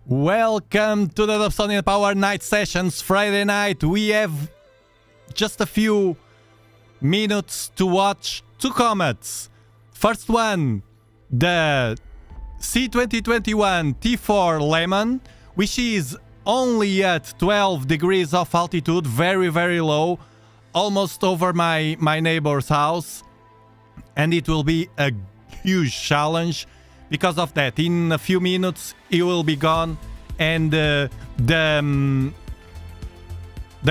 Welcome to the Dobsonian Power Night Sessions Friday night. We have just a few minutes to watch two comets. First one, the C2021 T4 LEMMON, which is only at 12 degrees of altitude, very low, almost over my neighbor's house. And it will be a huge challenge. Because of that, in a few minutes, it will be gone, and the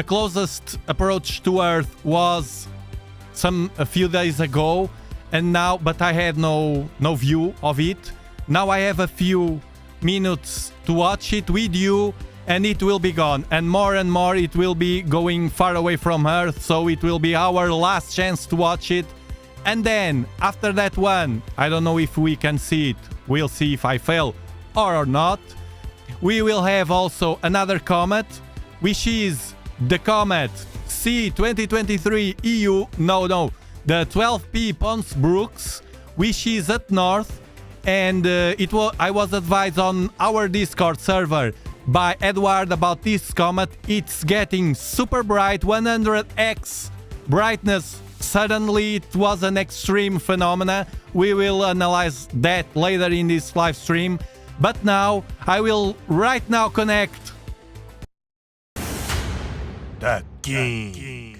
closest approach to Earth was a few days ago, and now, but I had no view of it. Now I have a few minutes to watch it with you, and it will be gone, and more it will be going far away from Earth, so it will be our last chance to watch it. And then, after that one, I don't know if we can see it. We'll see if I fail or not. We will have also another comet, which is the Comet C 2023 EU. No, the 12P Pons-Brooks, which is at north. And I was advised on our Discord server by Edward about this comet. It's getting super bright, 100x brightness. Suddenly it was an extreme phenomena. We will analyze that later in this live stream. But now, I will right now connect the King.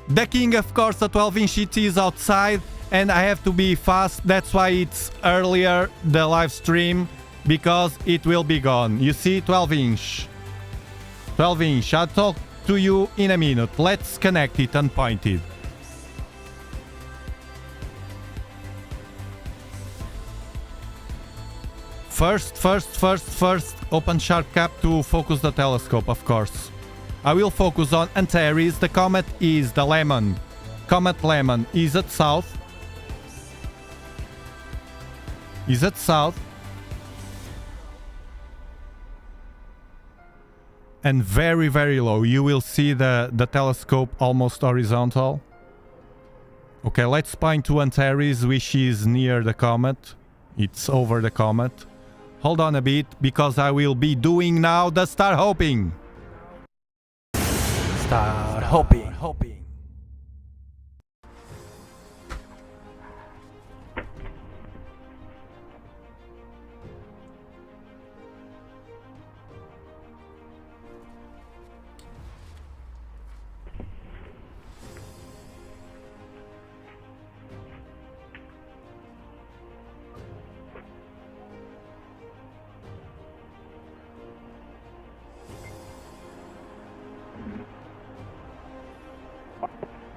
The King, of course, the 12-inch it is outside, and I have to be fast. That's why it's earlier, the live stream, because it will be gone. You see, 12-inch. 12-inch. I'll talk to you in a minute. Let's connect it and point it. First, open sharp cap to focus the telescope, of course. I will focus on Antares. The comet is the Lemon. Comet Lemon is at south. And very low. You will see the telescope almost horizontal. Okay, let's point to Antares, which is near the comet. It's over the comet. Hold on a bit, because I will be doing now the star hopping. Star hopping.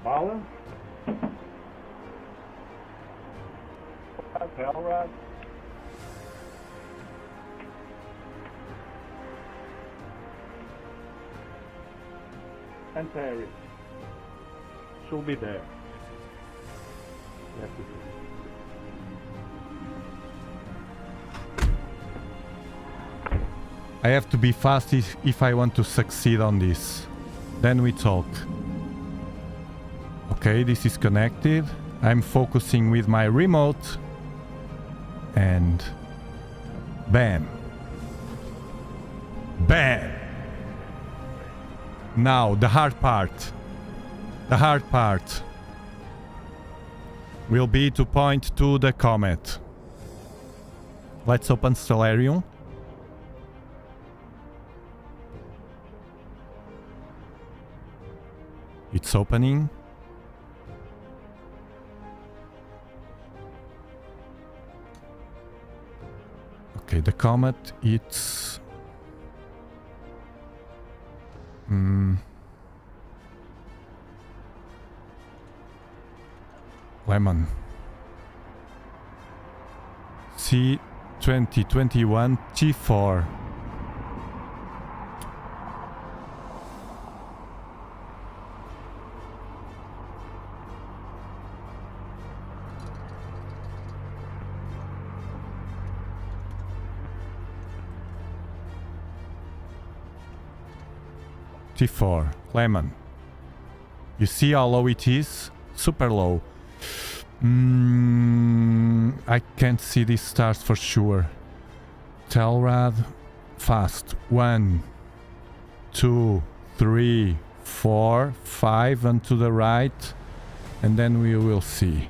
Bala? Tail rod? Antares. She'll be there. Yes, I have to be fast if I want to succeed on this. Then we talk. Okay, this is connected. I'm focusing with my remote. And bam. Bam! Now, the hard part. The hard part will be to point to the comet. Let's open Stellarium. It's opening. Okay, the comet, it's... Lemon. C2021 T4. T4 Lemon. You see how low it is? Super low. I can't see these stars for sure. Telrad, fast. 1, 2, 3, 4, 5, and to the right, and then we will see.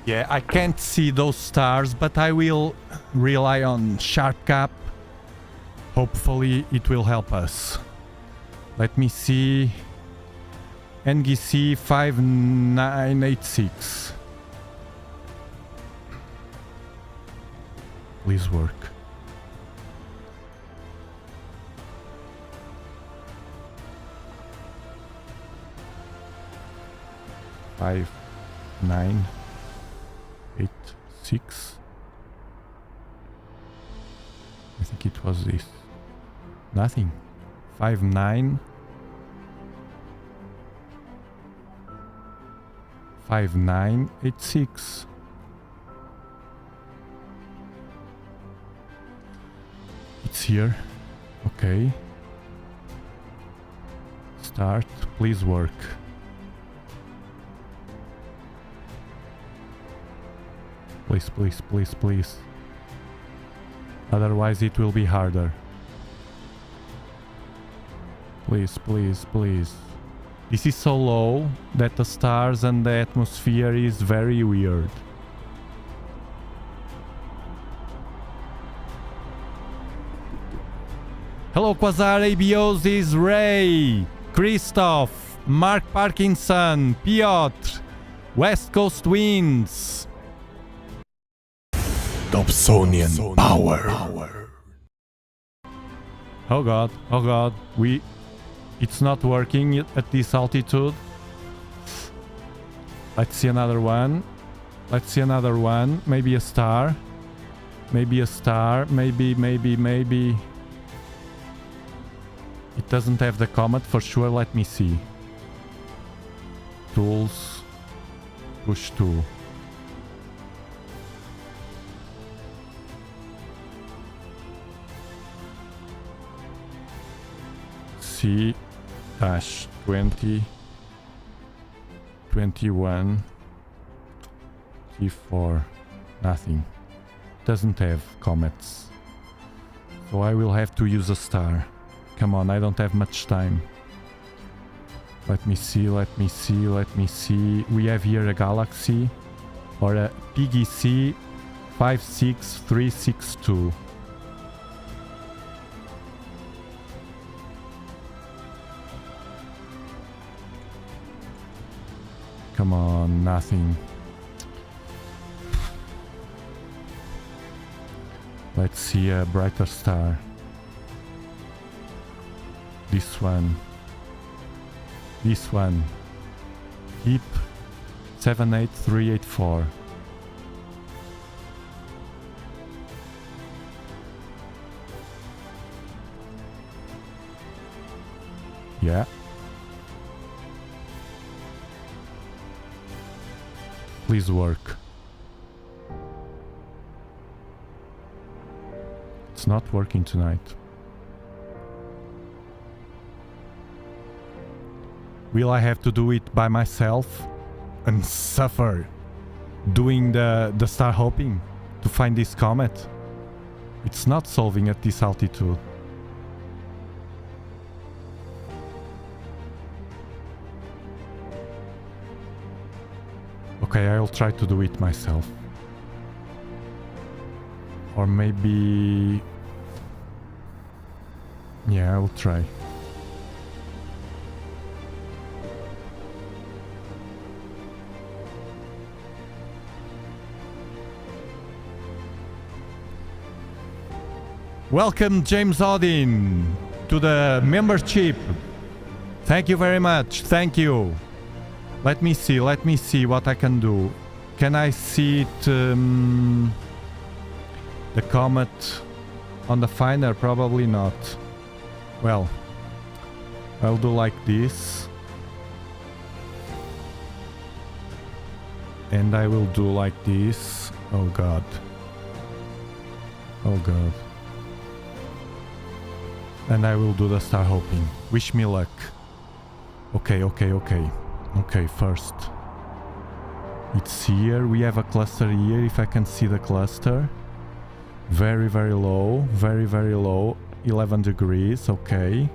Yeah, I can't see those stars, but I will rely on Sharp Cap. Hopefully it will help us. Let me see. NGC 5986. Please work. Five, 9, 8, 6. I think it was this. Nothing. 5, 9. 5, 9, 8, 6. It's here. Okay. Start. Please work. Please, please, please, please. Otherwise it will be harder. Please, please, please. This is so low that the stars and the atmosphere is very weird. Hello Quasar, ABOs, Ray, Christoph, Mark Parkinson, Piotr, West Coast Winds. Dobsonian power. Oh god, it's not working at this altitude. Let's see another one. Let's see another one. Maybe a star. Maybe a star. Maybe. It doesn't have the comet for sure. Let me see. Tools. Push 2. C-20 21 T4. Nothing. Doesn't have comets. So I will have to use a star. Come on, I don't have much time. Let me see. We have here a galaxy or a PGC 56362. Come on, nothing. Let's see a brighter star. This one. Heap 78384. Yeah. Please work. It's not working tonight. Will I have to do it by myself and suffer doing the star hopping to find this comet? It's not solving at this altitude. Okay, I'll try to do it myself. Or maybe... yeah, I'll try. Welcome, James Odin, to the membership. Thank you very much. Thank you. Let me see what I can do. Can I see it, the Comet on the Finder? Probably not. Well, I'll do like this. And I will do like this. Oh god. Oh god. And I will do the star hopping. Wish me luck. Okay. Okay, first. It's here. We have a cluster here, if I can see the cluster. Very, very low. Very, very low. 11 degrees. Okay.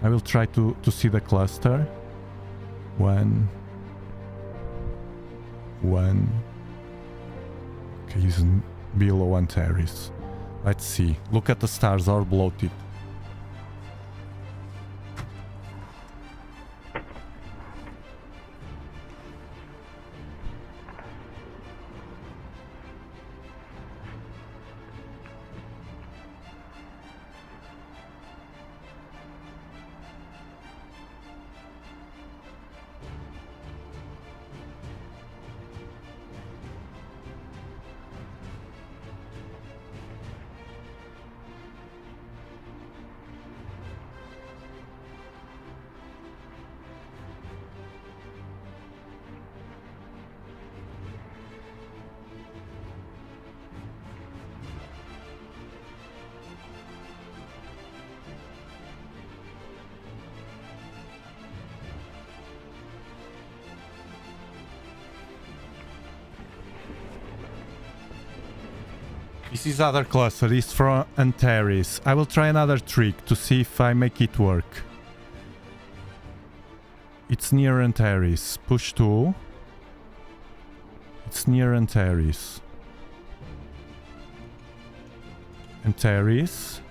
I will try to see the cluster. One. Okay, he's below Antares. Let's see. Look at the stars, are bloated. This is other cluster, is from Antares. I will try another trick to see if I make it work. It's near Antares. Push 2. It's near Antares. Antares.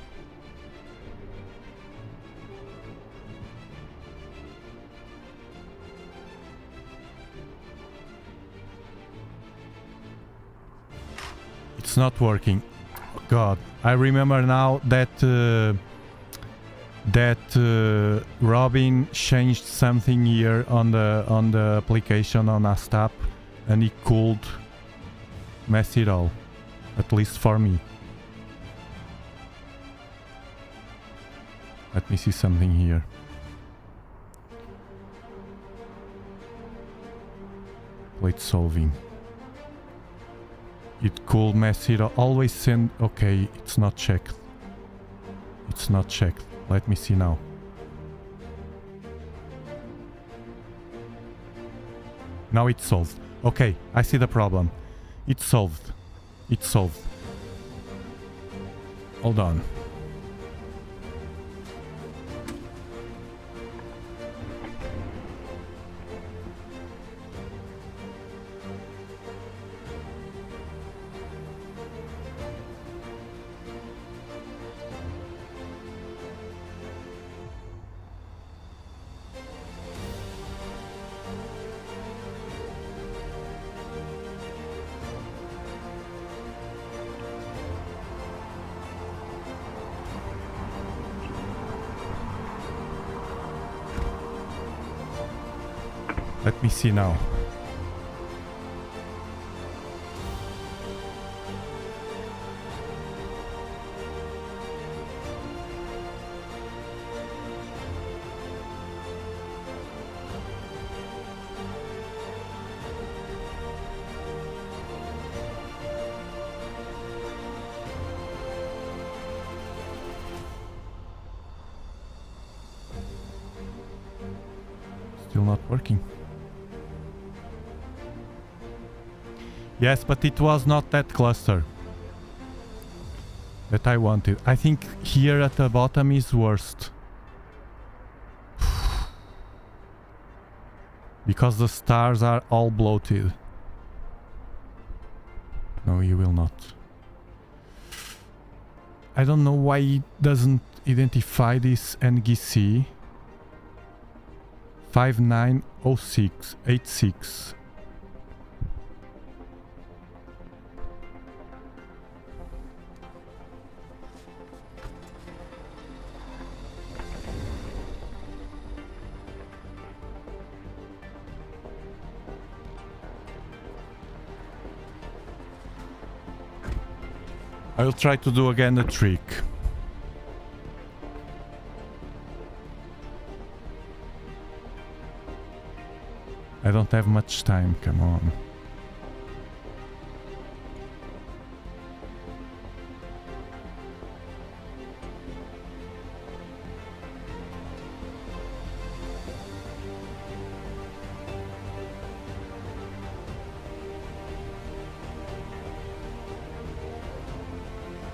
It's not working. Oh god, I remember now that Robin changed something here on the application on Astap, and it could mess it all, at least for me. Let me see something here. Plate solving. It could mess it up. Always send... Okay, it's not checked. It's not checked. Let me see now. Now it's solved. Okay, I see the problem. It's solved. It's solved. Hold on. Let me see now. Still not working. Yes, but it was not that cluster that I wanted. I think here at the bottom is worst. Because the stars are all bloated. No, you will not. I don't know why it doesn't identify this NGC. 590686. I'll try to do again the trick. I don't have much time, come on.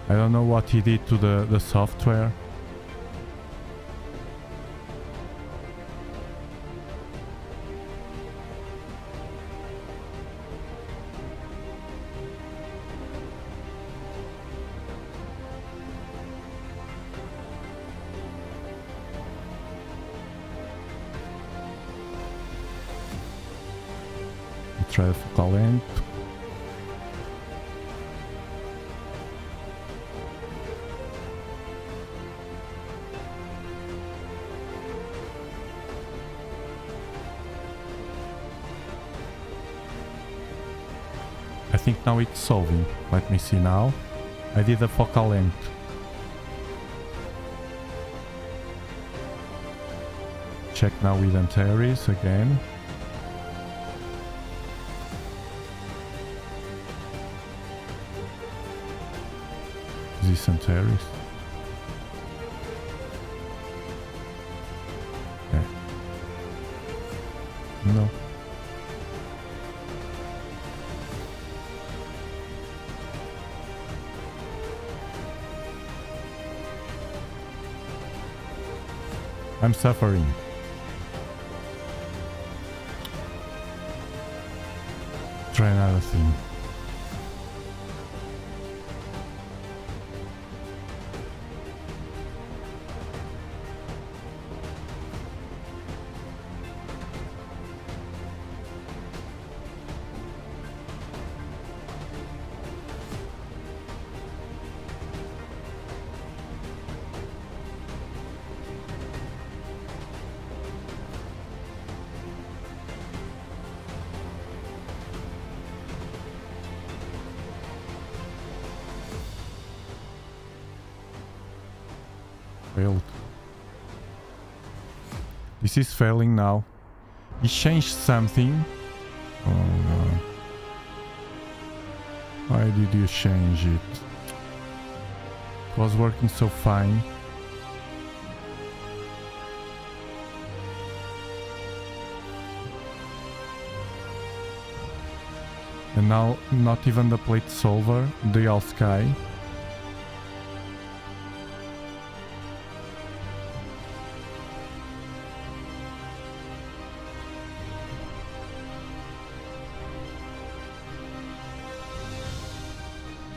I don't know what he did to the software. Try the focal length. I think now it's solving. Let me see now. I did the focal length. Check now with Antares again. This Antares. Okay. No. I'm suffering. Try another thing. Failed. This is failing now. He changed something. Oh no. Why did you change it? It was working so fine. And now not even the plate solver, the all sky.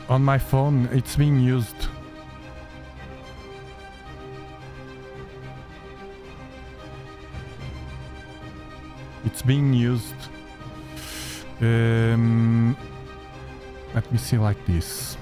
On my phone, it's being used. It's being used. Let me see like this.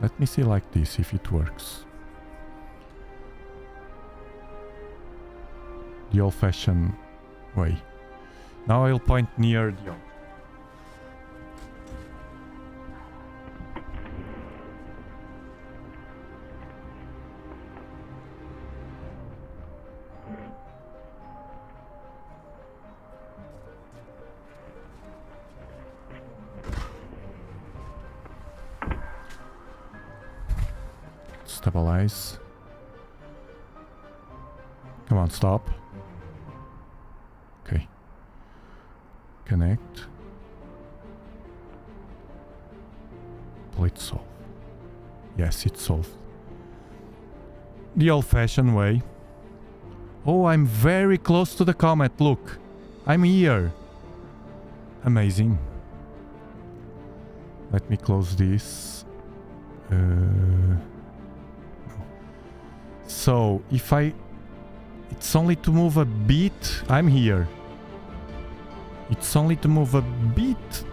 Let me see like this if it works. The old-fashioned way. Now I'll point near the stabilize. Come on, stop. Okay. Connect. Plate solve. Yes, it's solved. The old-fashioned way. Oh, I'm very close to the comet. Look, I'm here. Amazing. Let me close this. So, if It's only to move a bit. I'm here. It's only to move a bit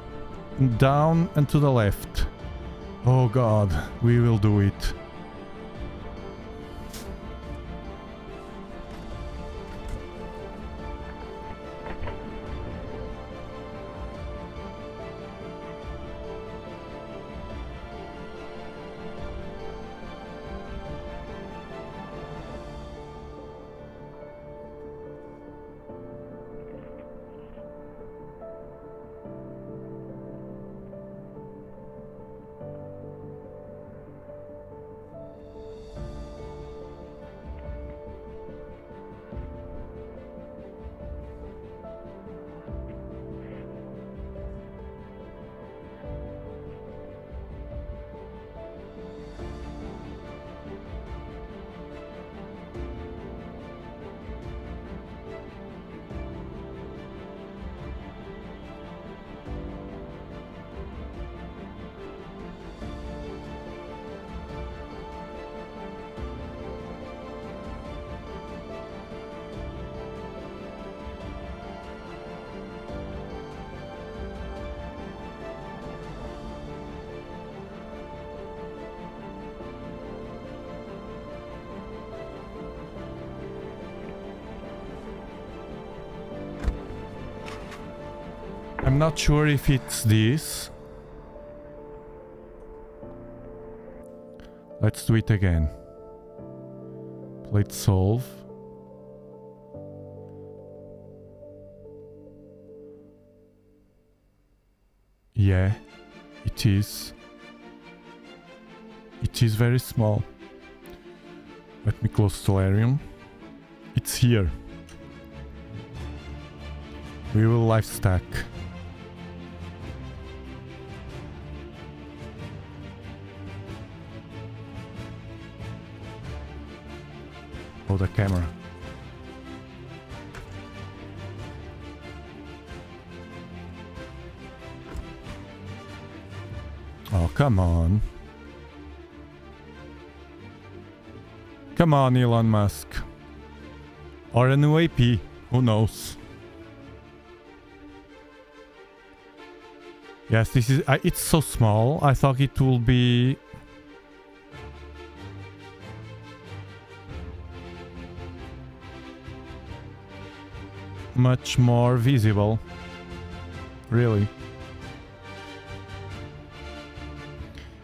down and to the left. Oh god, we will do it. I'm not sure if it's this. Let's do it again. Plate solve. Yeah, it is. It is very small. Let me close Stellarium. It's here. We will live stack. Oh, the camera. Oh, come on. Come on, Elon Musk. Or a new AP. Who knows? Yes, this is... it's so small. I thought it will be... much more visible. Really.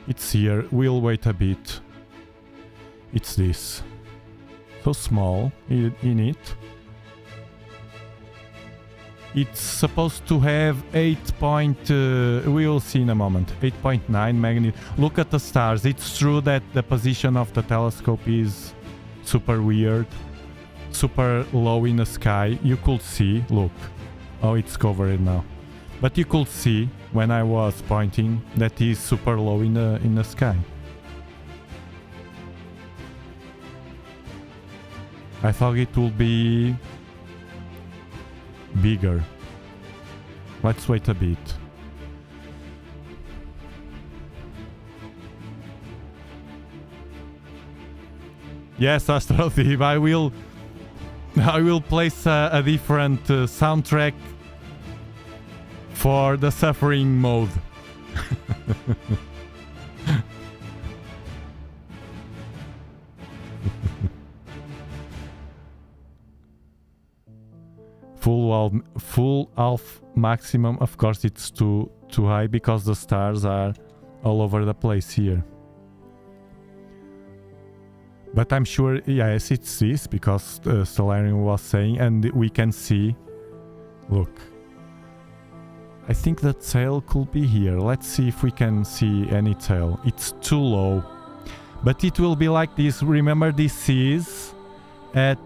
It's here. We'll wait a bit. It's this. So small in it. It's supposed to have 8 point... we will see in a moment. 8.9 magnitude. Look at the stars. It's true that the position of the telescope is super weird. Super low in the sky. You could see, look. Oh, it's covered now. But you could see when I was pointing that is super low in the sky. I thought it would be bigger. Let's wait a bit. Yes, Astral Thief, I will place a different soundtrack for the suffering mode. Full half maximum. Of course, it's too high because the stars are all over the place here. But I'm sure, yes, it's this, because Stellarium was saying, and we can see... Look. I think the tail could be here. Let's see if we can see any tail. It's too low. But it will be like this. Remember, this is at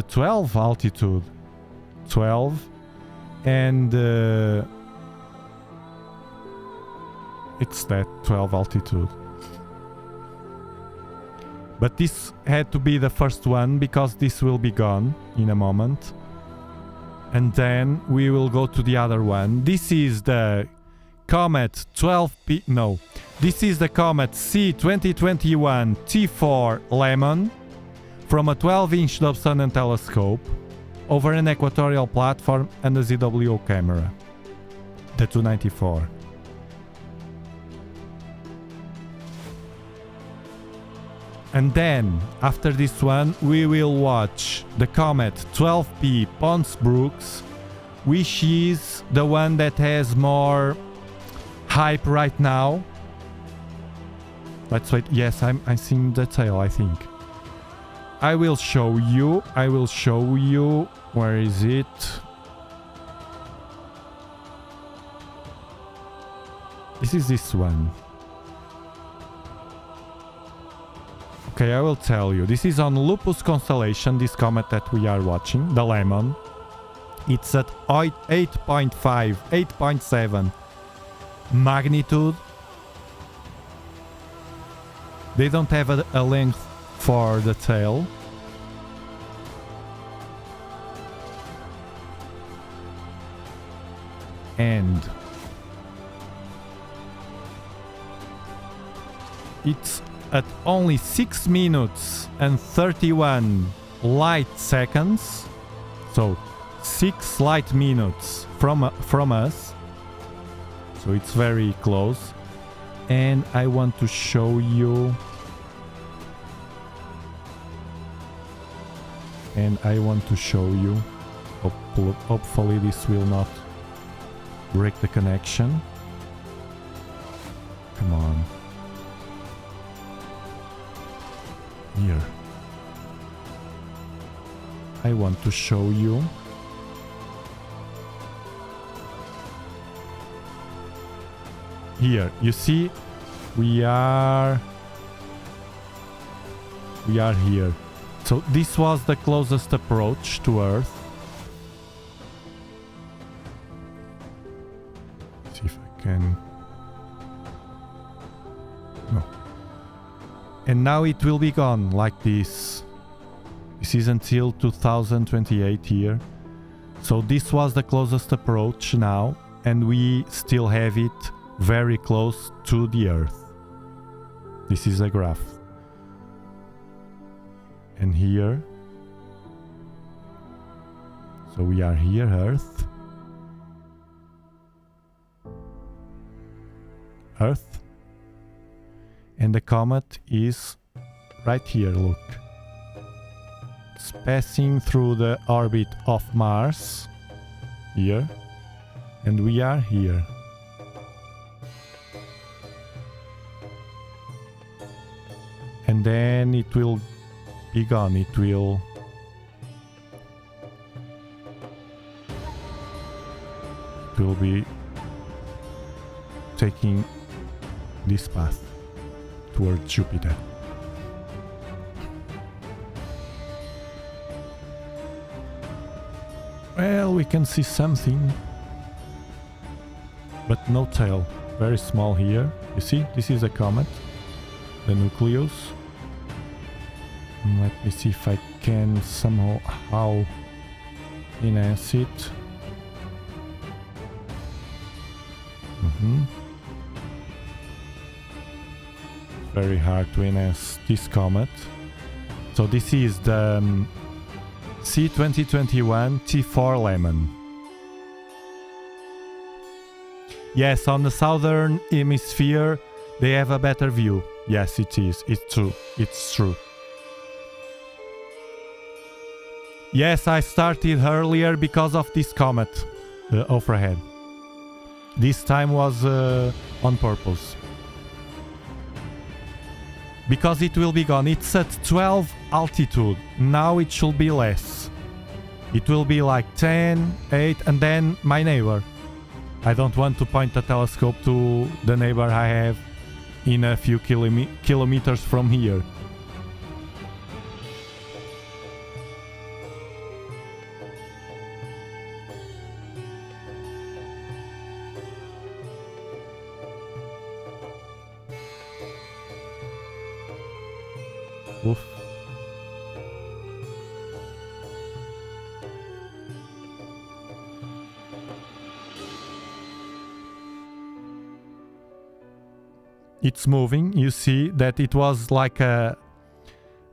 12 altitude. 12. And... it's that 12 altitude. But this had to be the first one because this will be gone in a moment. And then we will go to the other one. This is the Comet 12P... No. This is the Comet C 2021 T4 LEMMON from a 12-inch Dobsonian telescope over an equatorial platform and a ZWO camera, the 294. And then, after this one, we will watch the Comet 12P Pons-Brooks, which is the one that has more hype right now. Let's wait. Yes, I'm seeing the tail, I think. I will show you. Where is it? This is this one. Okay, I will tell you. This is on Lupus constellation, this comet that we are watching, the Lemon. It's at 8.5, 8.7 magnitude. They don't have a length for the tail. And it's at only 6 minutes and 31 light seconds. So 6 light minutes from us. So it's very close. And I want to show you. Hopefully this will not break the connection. Come on. Here. I want to show you. Here, you see, we are here. So this was the closest approach to Earth. Let's see if I can. No. And now it will be gone like this. This is until 2028 here. So this was the closest approach now, and we still have it very close to the Earth. This is a graph. And here, so we are here, Earth. And the comet is right here, look. It's passing through the orbit of Mars, here, and we are here. And then it will be gone. It will be taking this path towards Jupiter. Well, we can see something, but no tail. Very small here. You see, this is a comet, the nucleus. Let me see if I can somehow enhance it. Very hard to enhance this comet. So this is the C2021 T4 LEMMON. Yes, on the southern hemisphere they have a better view. Yes, it is. It's true. It's true. Yes, I started earlier because of this comet overhead. This time was on purpose. Because it will be gone. It's at 12 altitude. Now it should be less. It will be like 10, 8, and then my neighbor. I don't want to point the telescope to the neighbor I have in a few kilometers from here. Oof. It's moving. You see that it was like a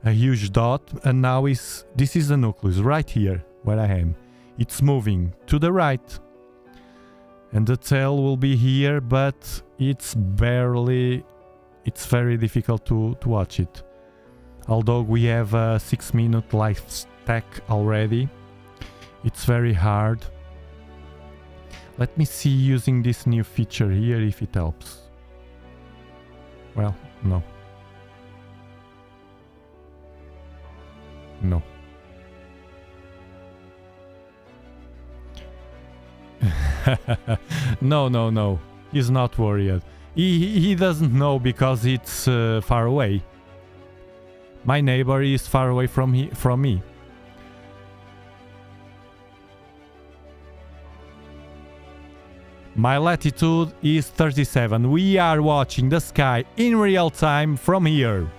a huge dot, and now this is the nucleus right here where I am. It's moving to the right, and the tail will be here, but it's very difficult to watch it. Although we have a 6-minute life stack already, it's very hard. Let me see using this new feature here if it helps. Well, no. No. No. He's not worried. He doesn't know because it's far away. My neighbor is far away from me. My latitude is 37. We are watching the sky in real time from here.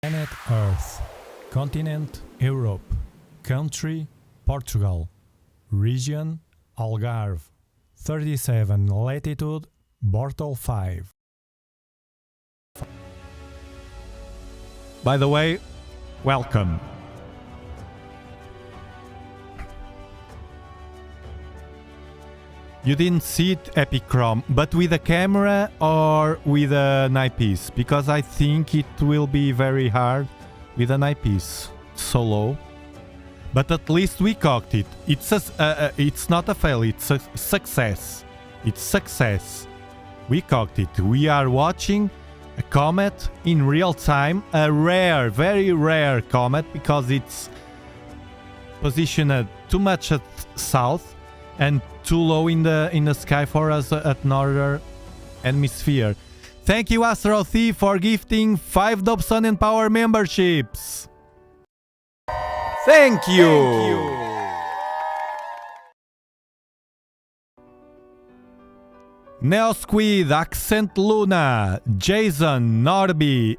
Planet Earth. Continent Europe. Country Portugal. Region Algarve. 37 latitude Bortle 5. By the way, welcome. You didn't see it, Epicrom, but with a camera or with an eyepiece? Because I think it will be very hard with an eyepiece. So low. But at least we cocked it. It's not a fail, it's a success. It's success. We cocked it. We are watching a comet in real time. A rare, very rare comet because it's positioned too much at south and too low in the sky for us at northern hemisphere. Thank you, Astro Thief, for gifting 5 Dobsonian Power memberships. Thank you. Neosquid, Accent Luna, Jason, Norby,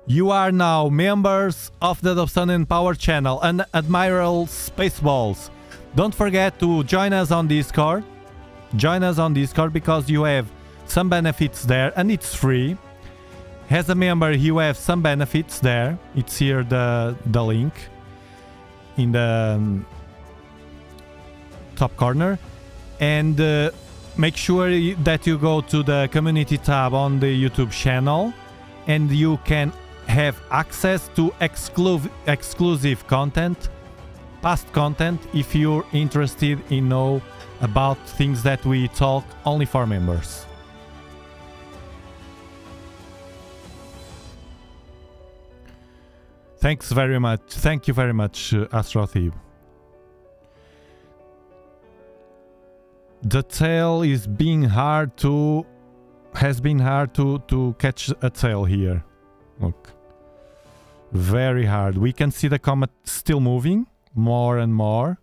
you are now members of the Dobsonian Power channel and Admiral Spaceballs. Don't forget to join us on Discord. Join us on Discord because you have some benefits there and it's free. As a member, you have some benefits there. It's here the link in the top corner. And make sure that you go to the community tab on the YouTube channel and you can have access to exclusive content, past content, if you're interested in know about things that we talk only for members. Thanks very much. Thank you very much, Astrothib. The tail has been hard to catch a tail here. Look. Very hard. We can see the comet still moving more and more.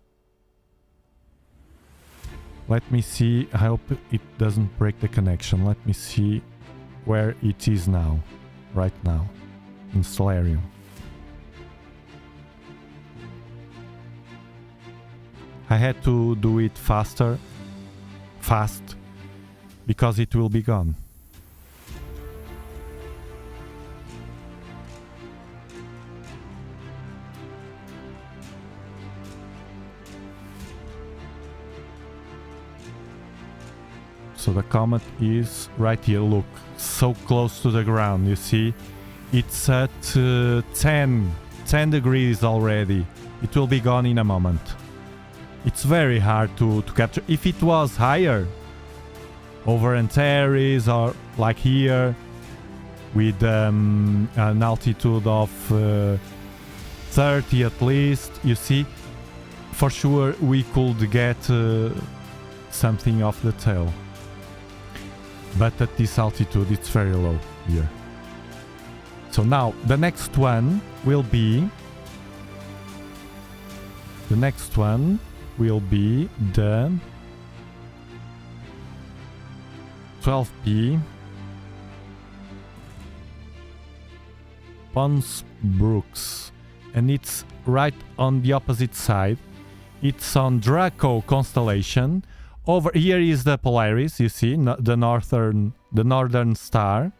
Let me see. I hope it doesn't break the connection. Let me see where it is now. Right now. In Stellarium. I had to do it fast, because it will be gone. So the comet is right here, look, so close to the ground, you see? It's at 10 degrees already. It will be gone in a moment. It's very hard to capture. If it was higher, over Antares or like here, with an altitude of 30 at least, you see, for sure we could get something off the tail. But at this altitude it's very low here. So now the next one will be the 12P Pons-Brooks, and it's right on the opposite side. It's on Draco constellation. Over here is the Polaris, you see, the northern star.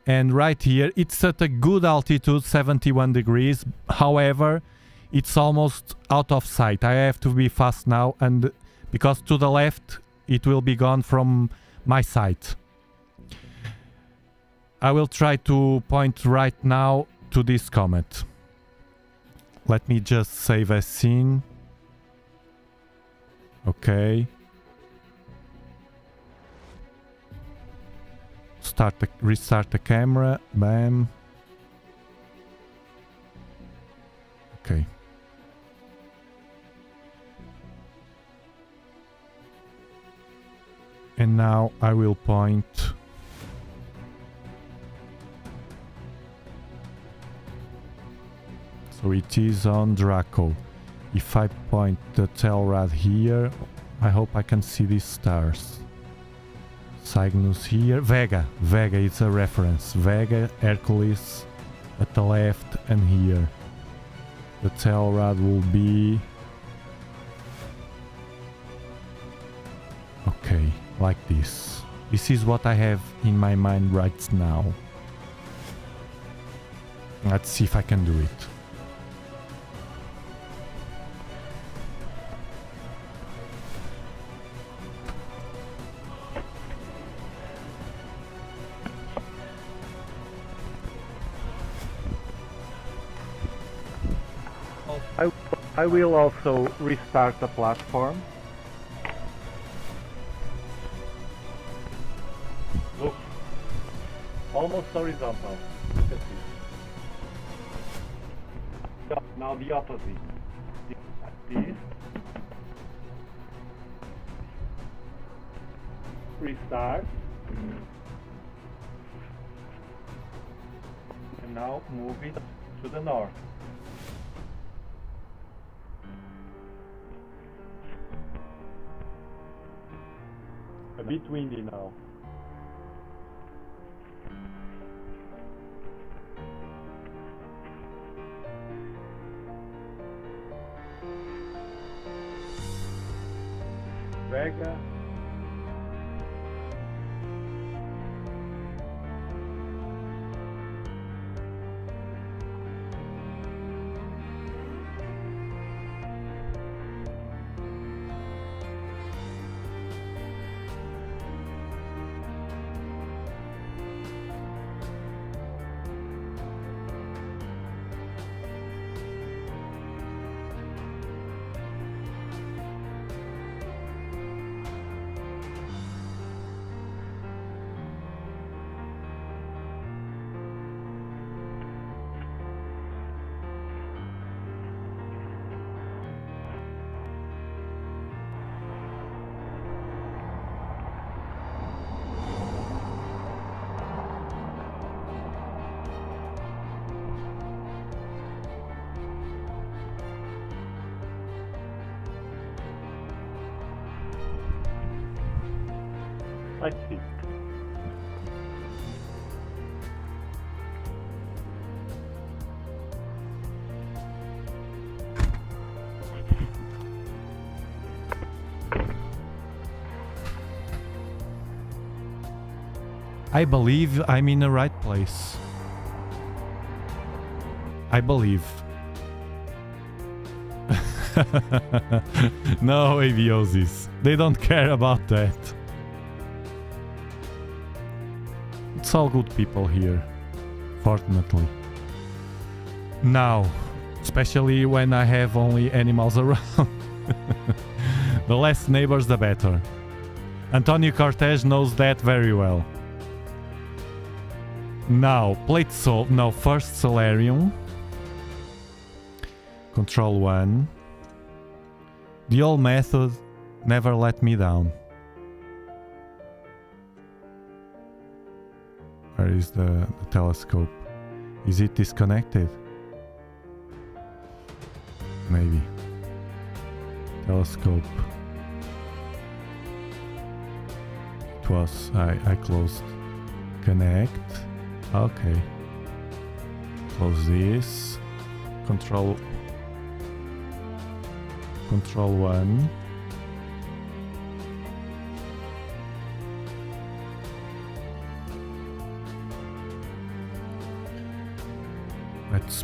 And right here, it's at a good altitude, 71 degrees. However, it's almost out of sight. I have to be fast now, and because to the left, it will be gone from my sight. I will try to point right now to this comet. Let me just save a scene. Okay. Restart the camera. Bam. Okay. And now I will point. So it is on Draco. If I point the tail rod here, I hope I can see these stars. Cygnus here. Vega. Vega is a reference. Vega, Hercules at the left, and here. The tail rod will be... Okay, like this. This is what I have in my mind right now. Let's see if I can do it. I will also restart the platform. Look, almost horizontal. Look at this. Now the opposite. This. Restart. And now move it to the north. A bit windy now. Vega. Let's see. I believe I'm in the right place. I believe. No, aviosis. They don't care about that. It's all good people here, fortunately. Now, especially when I have only animals around. The less neighbors, the better. Antonio Cortez knows that very well. Now, first Solarium. Control 1. The old method never let me down. Where is the telescope? Is it disconnected? Maybe. Telescope. It was. I closed. Connect. Okay. Close this. Control 1. Let's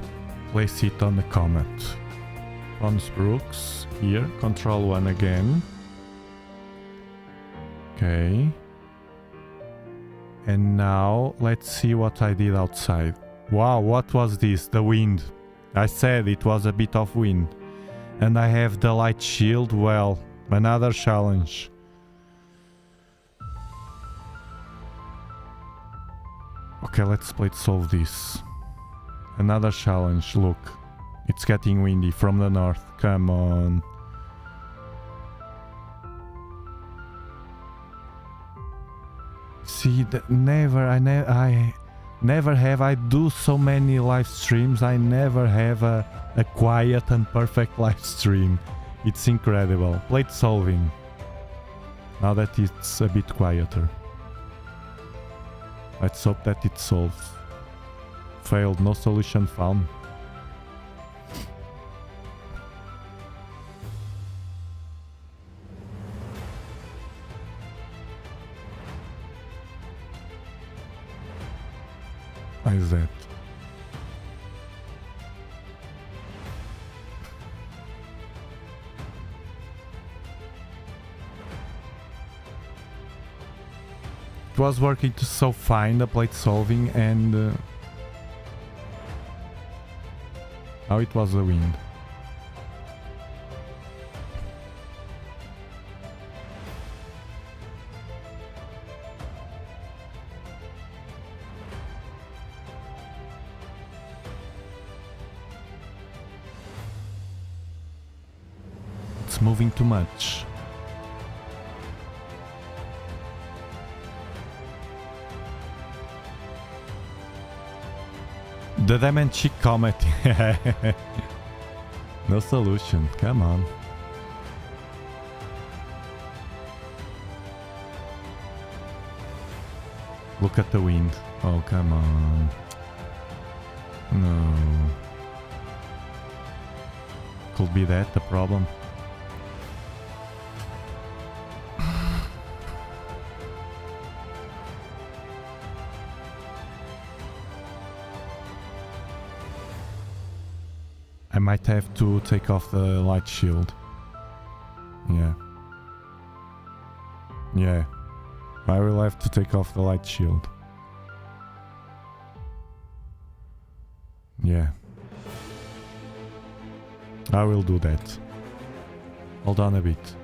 place it on the Comet. Pons-Brooks here. Control 1 again. Okay. And now let's see what I did outside. Wow, what was this? The wind. I said it was a bit of wind. And I have the light shield. Well, another challenge. Okay, let's solve this. Another challenge. Look, it's getting windy from the north. Come on. See, I never have. I do so many live streams. I never have a quiet and perfect live stream. It's incredible. Plate solving. Now that it's a bit quieter. Let's hope that it solves. Failed. No solution found. Why is that? It was working so fine, the plate solving, and now it was the wind. It's moving too much. The Diamond-Chic Comet. No solution. Come on. Look at the wind. Oh, come on. No. Could be that the problem. I might have to take off the light shield. Yeah. Yeah. I will have to take off the light shield. Yeah. I will do that. Hold on a bit.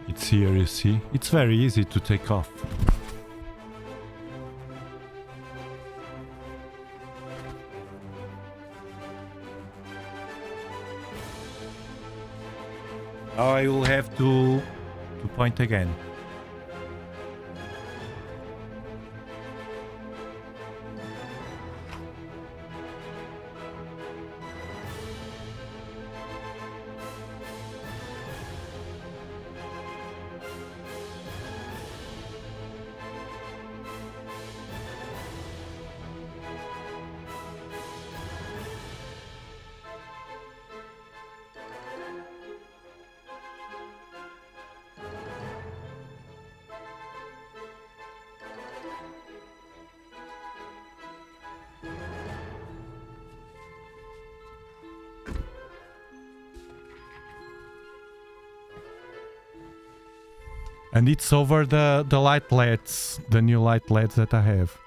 It's here, you see. It's very easy to take off. Now I will have to point again. And it's over the light LEDs, the new light LEDs that I have.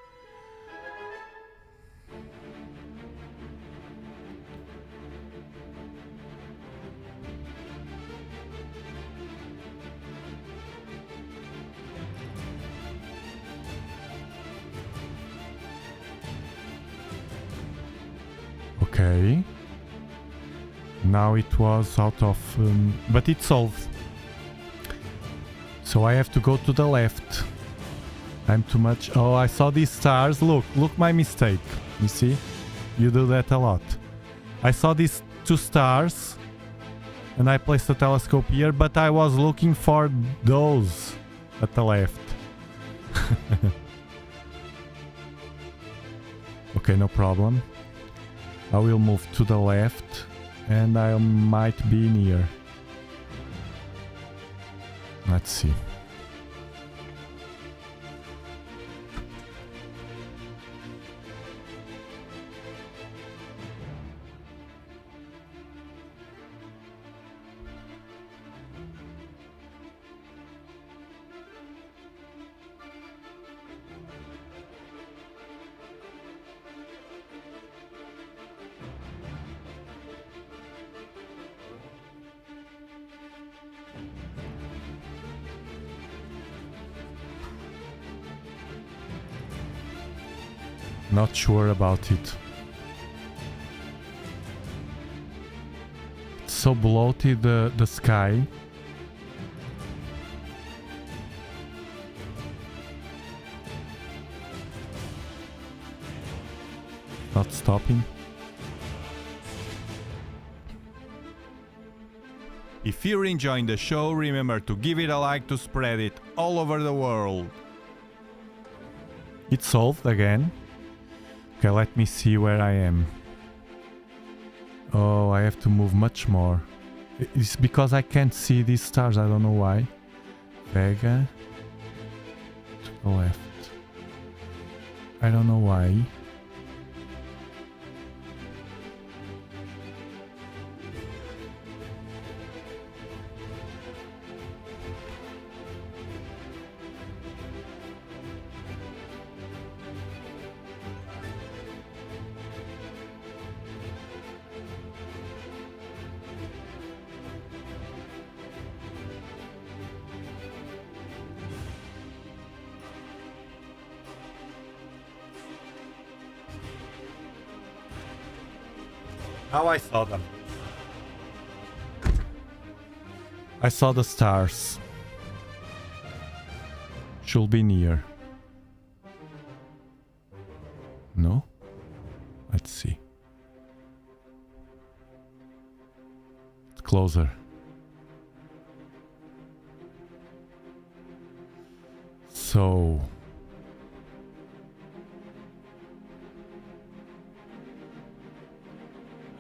Okay. Now it was out of... but it solved. So I have to go to the left. I'm too much... Oh, I saw these stars. Look my mistake. You see? You do that a lot. I saw these 2 stars and I placed the telescope here, but I was looking for those at the left. Okay, no problem. I will move to the left and I might be near. Let's see. Not sure about it. It's so bloated, the sky. Not stopping. If you're enjoying the show, remember to give it a like to spread it all over the world. It's solved again. Okay, let me see where I am. Oh, I have to move much more. It's because I can't see these stars, I don't know why. Vega. To the left. I don't know why. Now I saw them. I saw the stars. Should be near. No? Let's see. It's closer. So...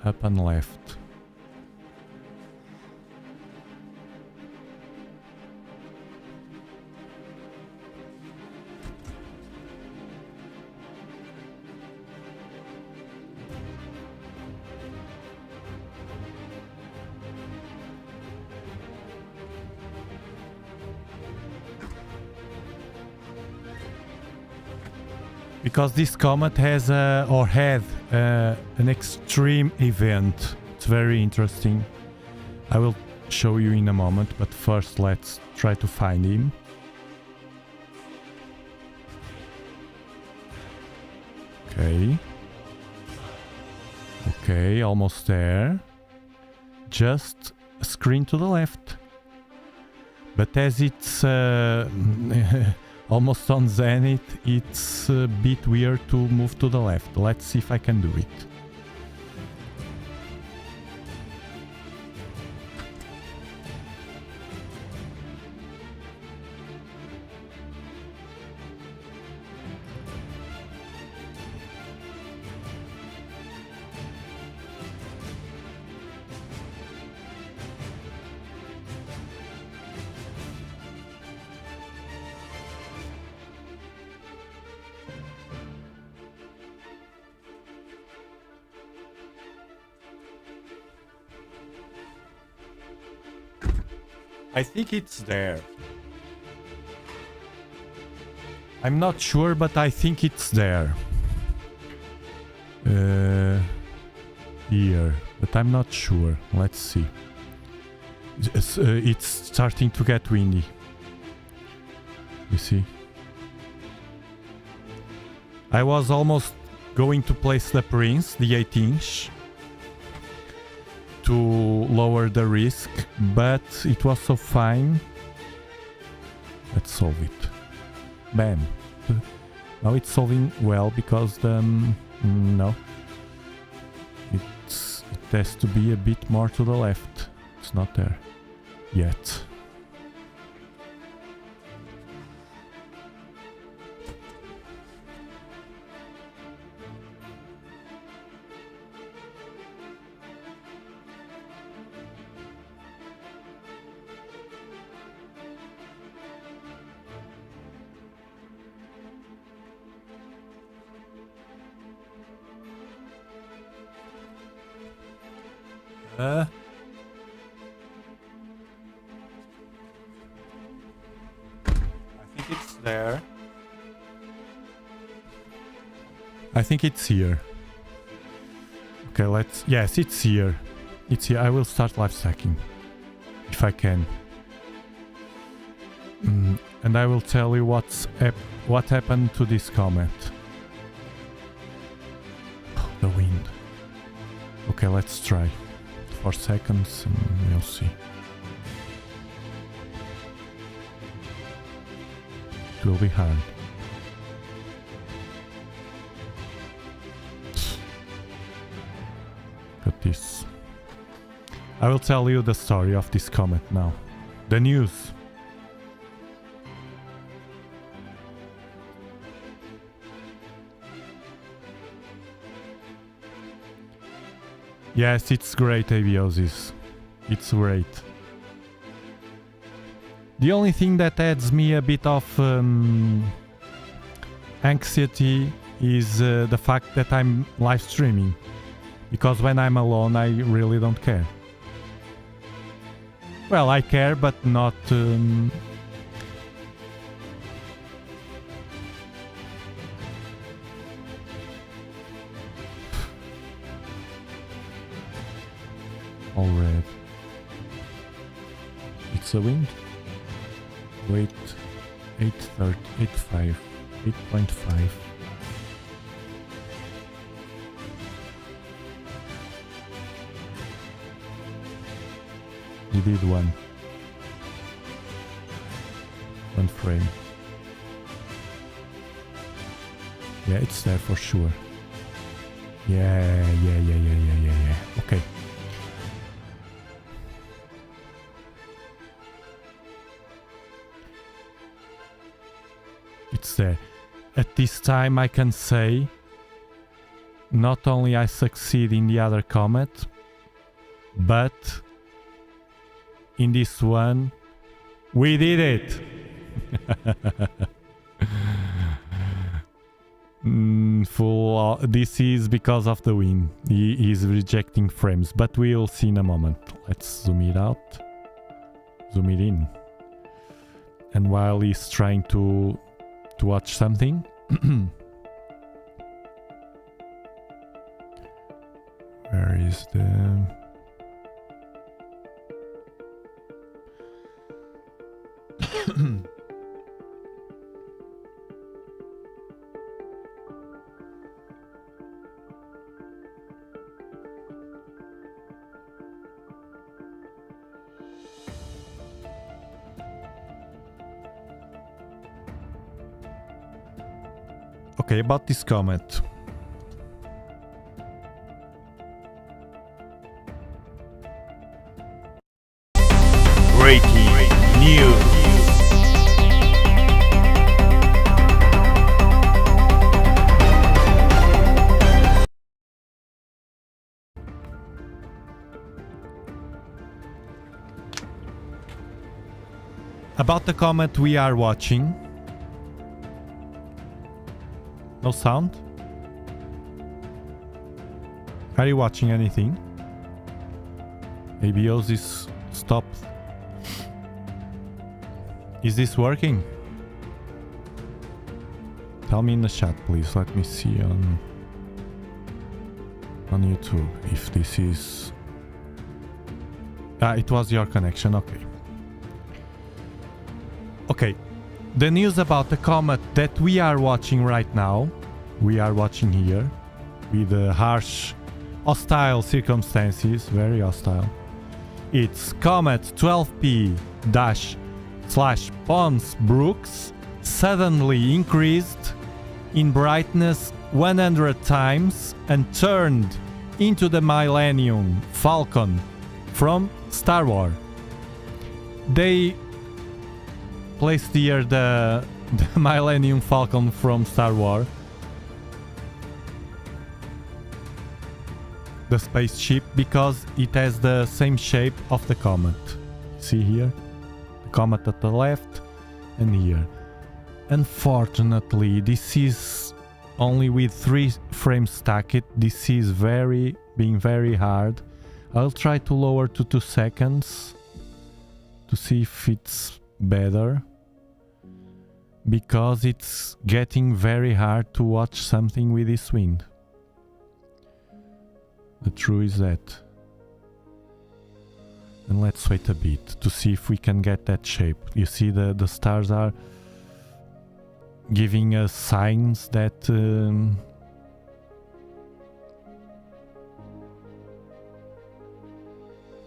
up and left. Because this comet has or had an extreme event. It's very interesting. I will show you in a moment, but first let's try to find him. Okay. Okay, almost there. Just a screen to the left. But as it's almost on zenith, it's a bit weird to move to the left. Let's see if I can do it. I think it's there. I'm not sure, but I think it's there. Here, but I'm not sure. Let's see. It's starting to get windy. You see? I was almost going to place the Prince, the 8-inch, to lower the risk, but it was so fine Let's solve it. Bam. Now it's solving well because the... no. It has to be a bit more to the left. It's not there yet. I think it's there. I think it's here. Okay, let's... yes, it's here. It's here. I will start live stacking. If I can. And I will tell you what happened to this comet. Oh, the wind. Okay, let's try. 4 seconds and we'll see. It will be hard. Look at this. I will tell you the story of this comet now. The news. Yes, it's great, Abiosis. It's great. The only thing that adds me a bit of anxiety is the fact that I'm live streaming. Because when I'm alone, I really don't care. Well, I care, but not... all red. It's a wind. Wait, 8.30, 8.5, 8.5. He did one frame. Yeah, it's there for sure. Yeah. Okay. It's there. At this time I can say not only I succeed in the other comet, but in this one we did it. This is because of the wind. He is rejecting frames, but we'll see in a moment. Let's zoom it out, zoom it in, and while he's trying to watch something. Where is the... Okay, about this comet. Breaking news. About the comet we are watching. No sound? Are you watching anything? ABOs is stopped. Is this working? Tell me in the chat, please. Let me see on YouTube if this is... it was your connection. Okay. Okay. The news about the comet that we are watching right now, we are watching here, with harsh, hostile circumstances, very hostile. It's Comet 12P-3 Pons-Brooks suddenly increased in brightness 100 times and turned into the Millennium Falcon from Star Wars. They placed here the Millennium Falcon from Star Wars. The spaceship, because it has the same shape of the comet. See here? The comet at the left and here. Unfortunately, this is only with 3 frames stacked. This is being very hard. I'll try to lower to 2 seconds to see if it's better, because it's getting very hard to watch something with this wind. The truth is that. And let's wait a bit to see if we can get that shape. You see the stars are giving us signs that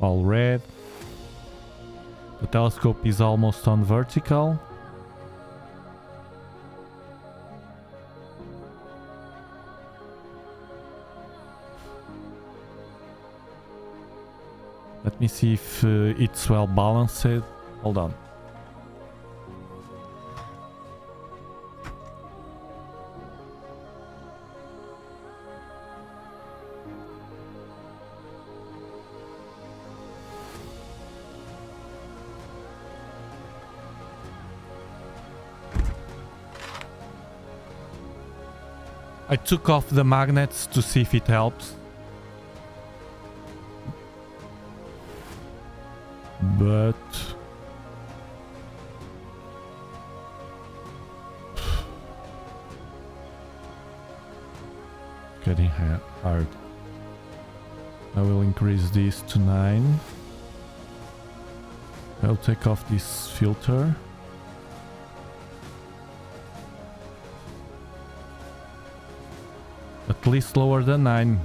all red. The telescope is almost on vertical. Let me see if it's well balanced. Hold on. I took off the magnets to see if it helps. But getting hard. I will increase this to 9. I'll take off this filter. At least lower than 9.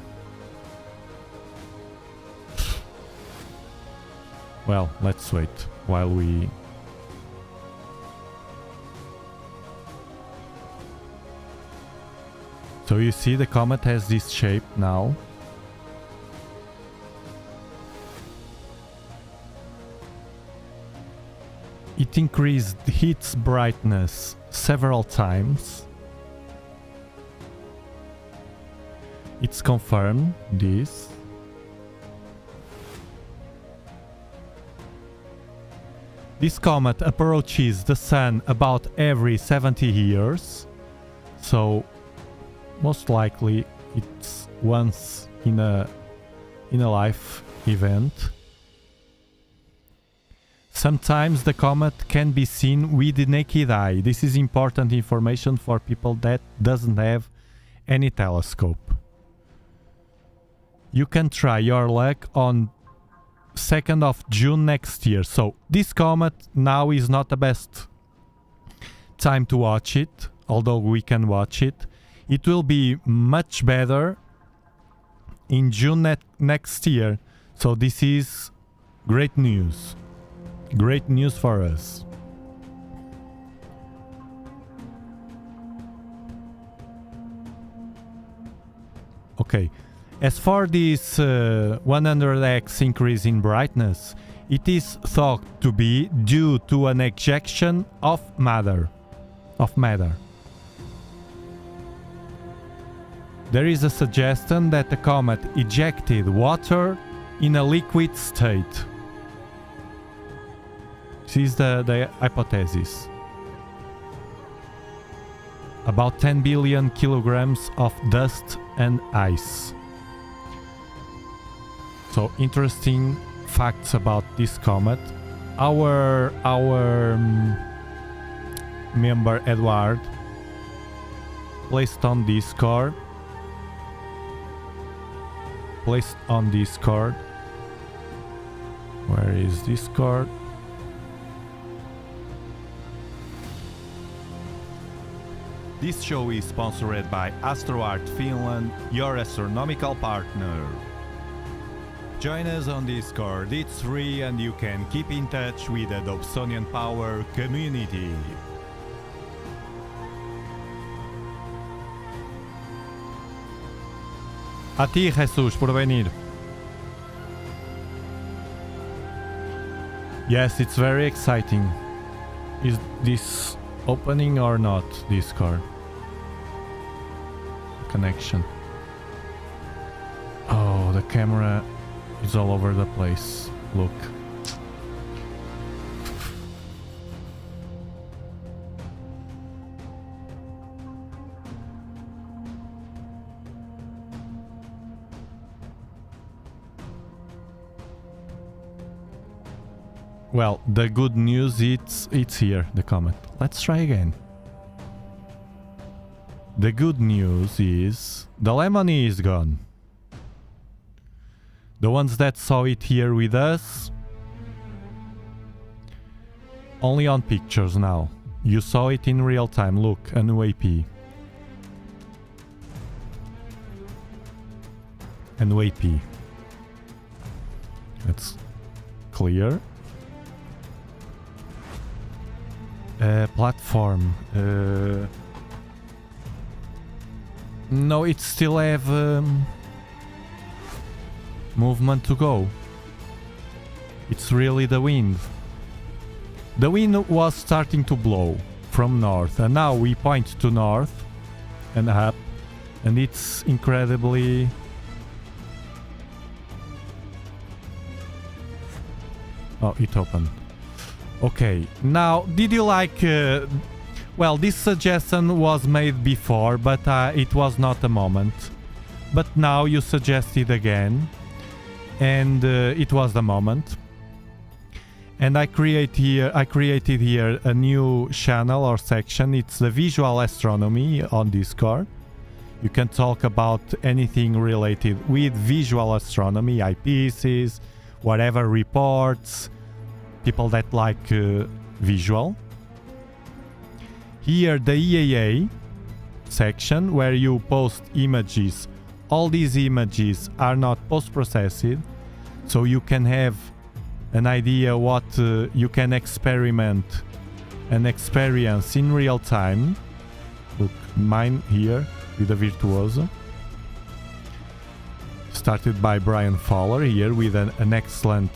Well, let's wait while we... So you see the comet has this shape now. It increased its brightness several times. It's confirmed this. This comet approaches the Sun about every 70 years, so most likely it's once in a life event. Sometimes the comet can be seen with the naked eye. This is important information for people that doesn't have any telescope. You can try your luck on 2nd of June next year. So this comet now is not the best time to watch it, although we can watch it. It will be much better in June next year. So this is great news. Great news for us. Okay. As for this 100x increase in brightness, it is thought to be due to an ejection of matter. There is a suggestion that the comet ejected water in a liquid state. This is the hypothesis. About 10 billion kilograms of dust and ice. So interesting facts about this comet. Our member Edward placed on Discord. Where is Discord? This show is sponsored by AstroArt Finland, your astronomical partner. Join us on Discord, it's free and you can keep in touch with the Dobsonian Power community. A ti, Jesus, por venir. Yes, it's very exciting. Is this opening or not, Discord? Connection. Oh, the camera is all over the place. Look. Well, the good news it's here, the comet. Let's try again. The good news is the lemon is gone. The ones that saw it here with us, only on pictures now. You saw it in real time. Look, a new AP. A new AP. That's clear. Platform. No, it still have movement to go. It's really the wind. The wind was starting to blow from north, and now we point to north and up, and it's incredibly... Oh, it opened. Okay, now, did you like... well, this suggestion was made before, but it was not a moment. But now you suggested again, and it was the moment. And I created here a new channel or section. It's the visual astronomy on Discord. You can talk about anything related with visual astronomy, eyepieces, whatever, reports, people that like visual. Here the EAA section where you post images. All these images are not post-processed, so you can have an idea what you can experiment and experience in real time. Look, mine here with the Virtuoso. Started by Brian Fowler here with an excellent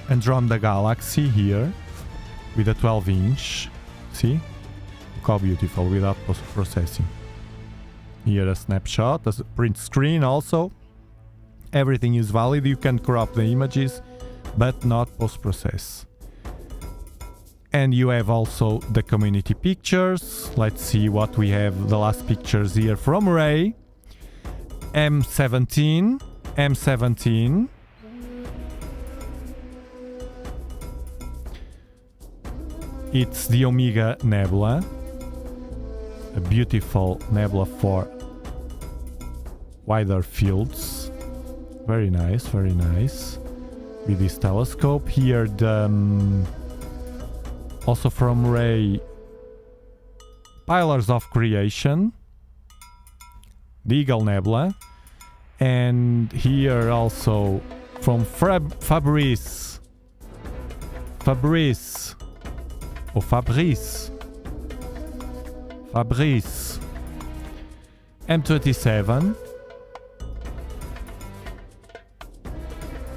Andromeda Galaxy here with a 12-inch. See? Look how beautiful without post-processing. Here a snapshot, a print screen also. Everything is valid. You can crop the images, but not post-process. And you have also the community pictures. Let's see what we have. The last pictures here from Ray. M17. It's the Omega Nebula. A beautiful nebula for wider fields. Very nice, very nice. With this telescope here, the also from Ray, Pillars of Creation, the Eagle Nebula, and here also from Fabrice M27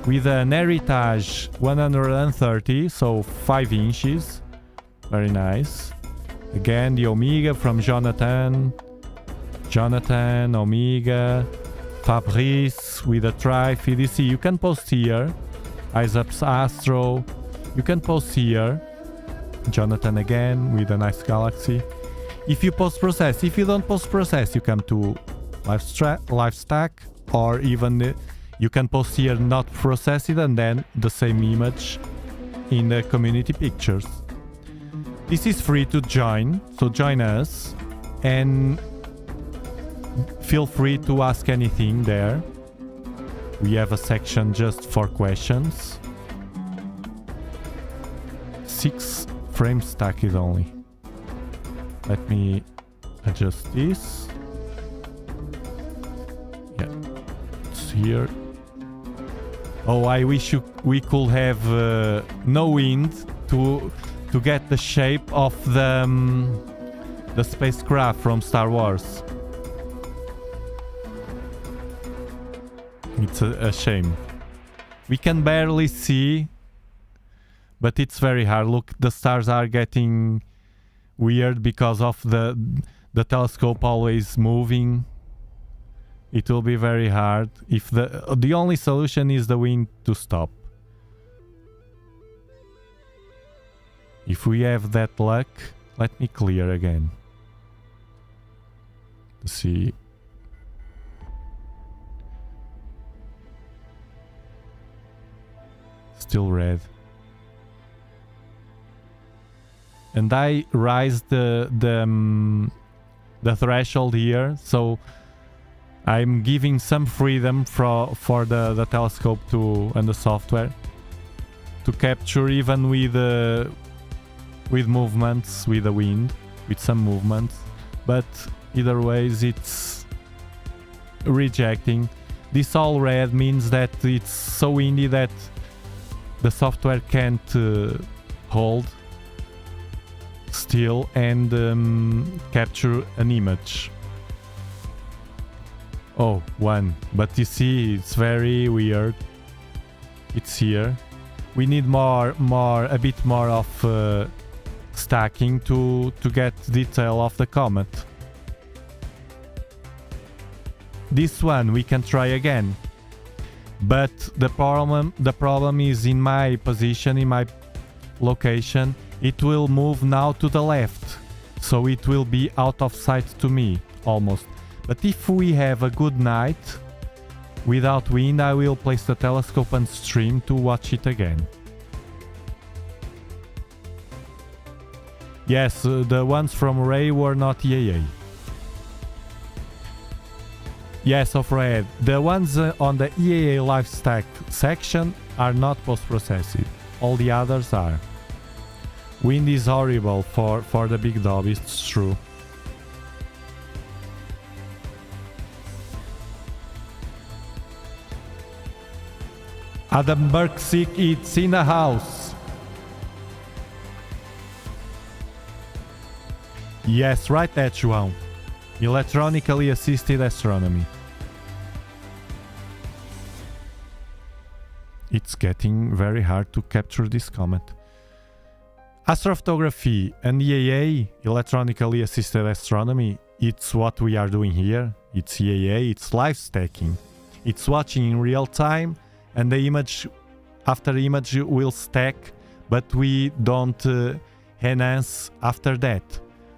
with an Heritage 130, so 5 inches. Very nice. Again, the Omega from Jonathan, Omega, Fabrice with a tri-feed. You see, you can post here. Isaacs Astro. You can post here. Jonathan again with a nice galaxy. If you post-process, if you don't post-process, you come to live stack, or even you can post here not process it and then the same image in the community pictures. This is free to join, so join us and feel free to ask anything there. We have a section just for questions. 6 frames stacked only. Let me adjust this. Yeah, it's here. Oh, I wish we could have no wind to get the shape of the spacecraft from Star Wars. It's a shame. We can barely see, but it's very hard. Look, the stars are getting weird because of the telescope always moving. It will be very hard if the only solution is the wind to stop. If we have that luck, let me clear again. See. Still red. And I raised the threshold here, so I'm giving some freedom for the telescope and the software to capture even with movements, with the wind, with some movements. But either ways, it's rejecting. This all red means that it's so windy that the software can't hold still and capture an image. Oh, one. But you see, it's very weird. It's here. We need a bit more of stacking to get detail of the comet. This one we can try again. But the problem is in my position, in my location, it will move now to the left. So it will be out of sight to me, almost. But if we have a good night, without wind, I will place the telescope and stream to watch it again. Yes, the ones from Ray were not EAA. Yes, of red. The ones on the EAA live stack section are not post-processed. All the others are. Wind is horrible for the big Dob, it's true. Adam Burksick, it's in the house. Yes, right there, João. Electronically assisted astronomy. It's getting very hard to capture this comet. Astrophotography and EAA, electronically assisted astronomy, it's what we are doing here. It's EAA, it's live stacking. It's watching in real time, and the image after image will stack, but we don't enhance after that.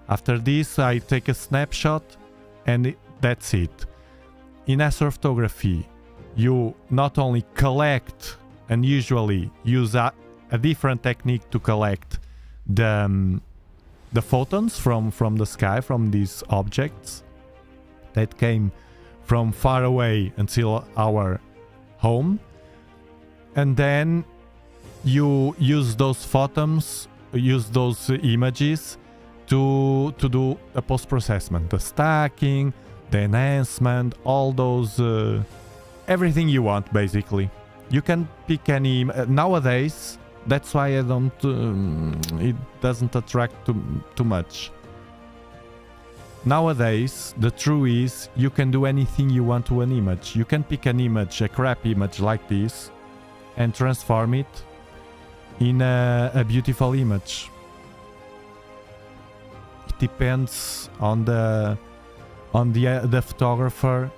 After this, I take a snapshot and that's it. In astrophotography, you not only collect and usually use a different technique to collect the photons from the sky, from these objects that came from far away until our home, and then you use those photons, use those images to do a post-processment, the stacking, the enhancement, all those everything you want basically. You can pick any nowadays. That's why I don't it doesn't attract too much. Nowadays the truth is you can do anything you want to an image. You can pick an image, a crap image like this, and transform it in a beautiful image. It depends on the photographer,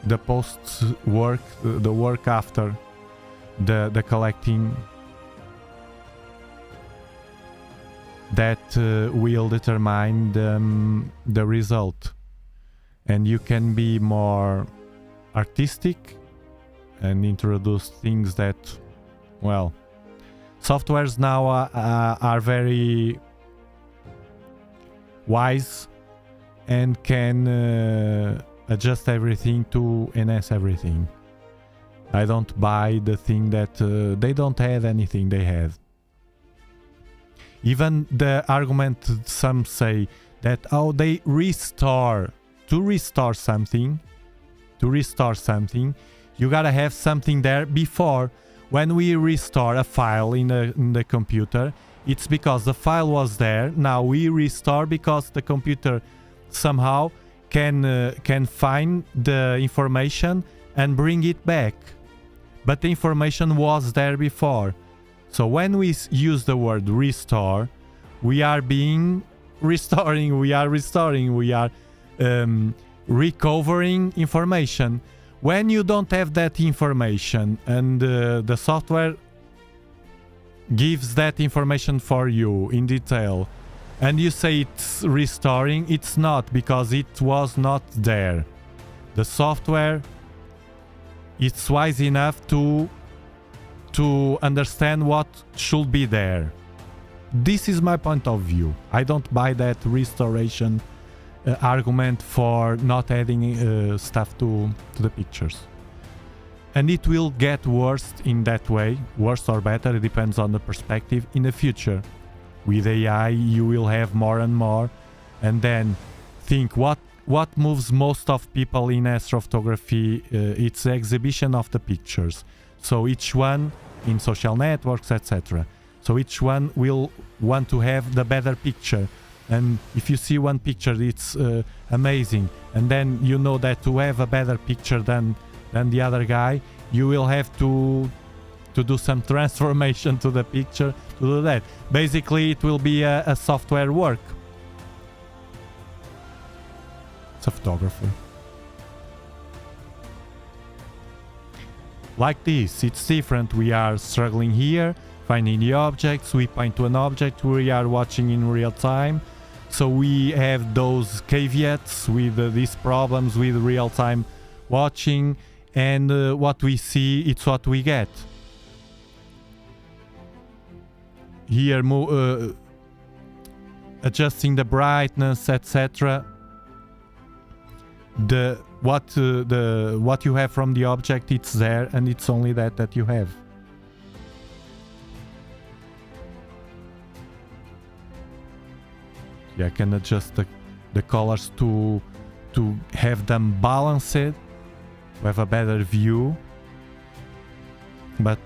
the post work, the work after the collecting, that will determine the result. And you can be more artistic and introduce things that, well, softwares now are very wise and can adjust everything to enhance everything. I don't buy the thing that they don't have anything they have. Even the argument some say that, oh, they restore. To restore something, You gotta have something there before. When we restore a file in the computer, it's because the file was there. Now we restore because the computer somehow can find the information and bring it back. But the information was there before. So when we use the word restore, we are restoring, we are recovering information. When you don't have that information and the software gives that information for you in detail and you say it's restoring, it's not, because it was not there. The software is wise enough to understand what should be there. This is my point of view. I don't buy that restoration argument for not adding stuff to the pictures. And it will get worse in that way, worse or better, it depends on the perspective in the future. With AI you will have more and more, and then think what moves most of people in astrophotography. It's the exhibition of the pictures. So each one in social networks, etc. So each one will want to have the better picture. And if you see one picture, it's amazing, and then you know that to have a better picture than the other guy, you will have to do some transformation to the picture to do that. Basically, it will be a software work. It's a photographer. Like this, it's different. We are struggling here, finding the objects. We point to an object we are watching in real time. So we have those caveats with these problems with real-time watching, and what we see, it's what we get. Here, adjusting the brightness, etc. What you have from the object, it's there, and it's only that you have. I can adjust the colors to have them balanced, to have a better view, but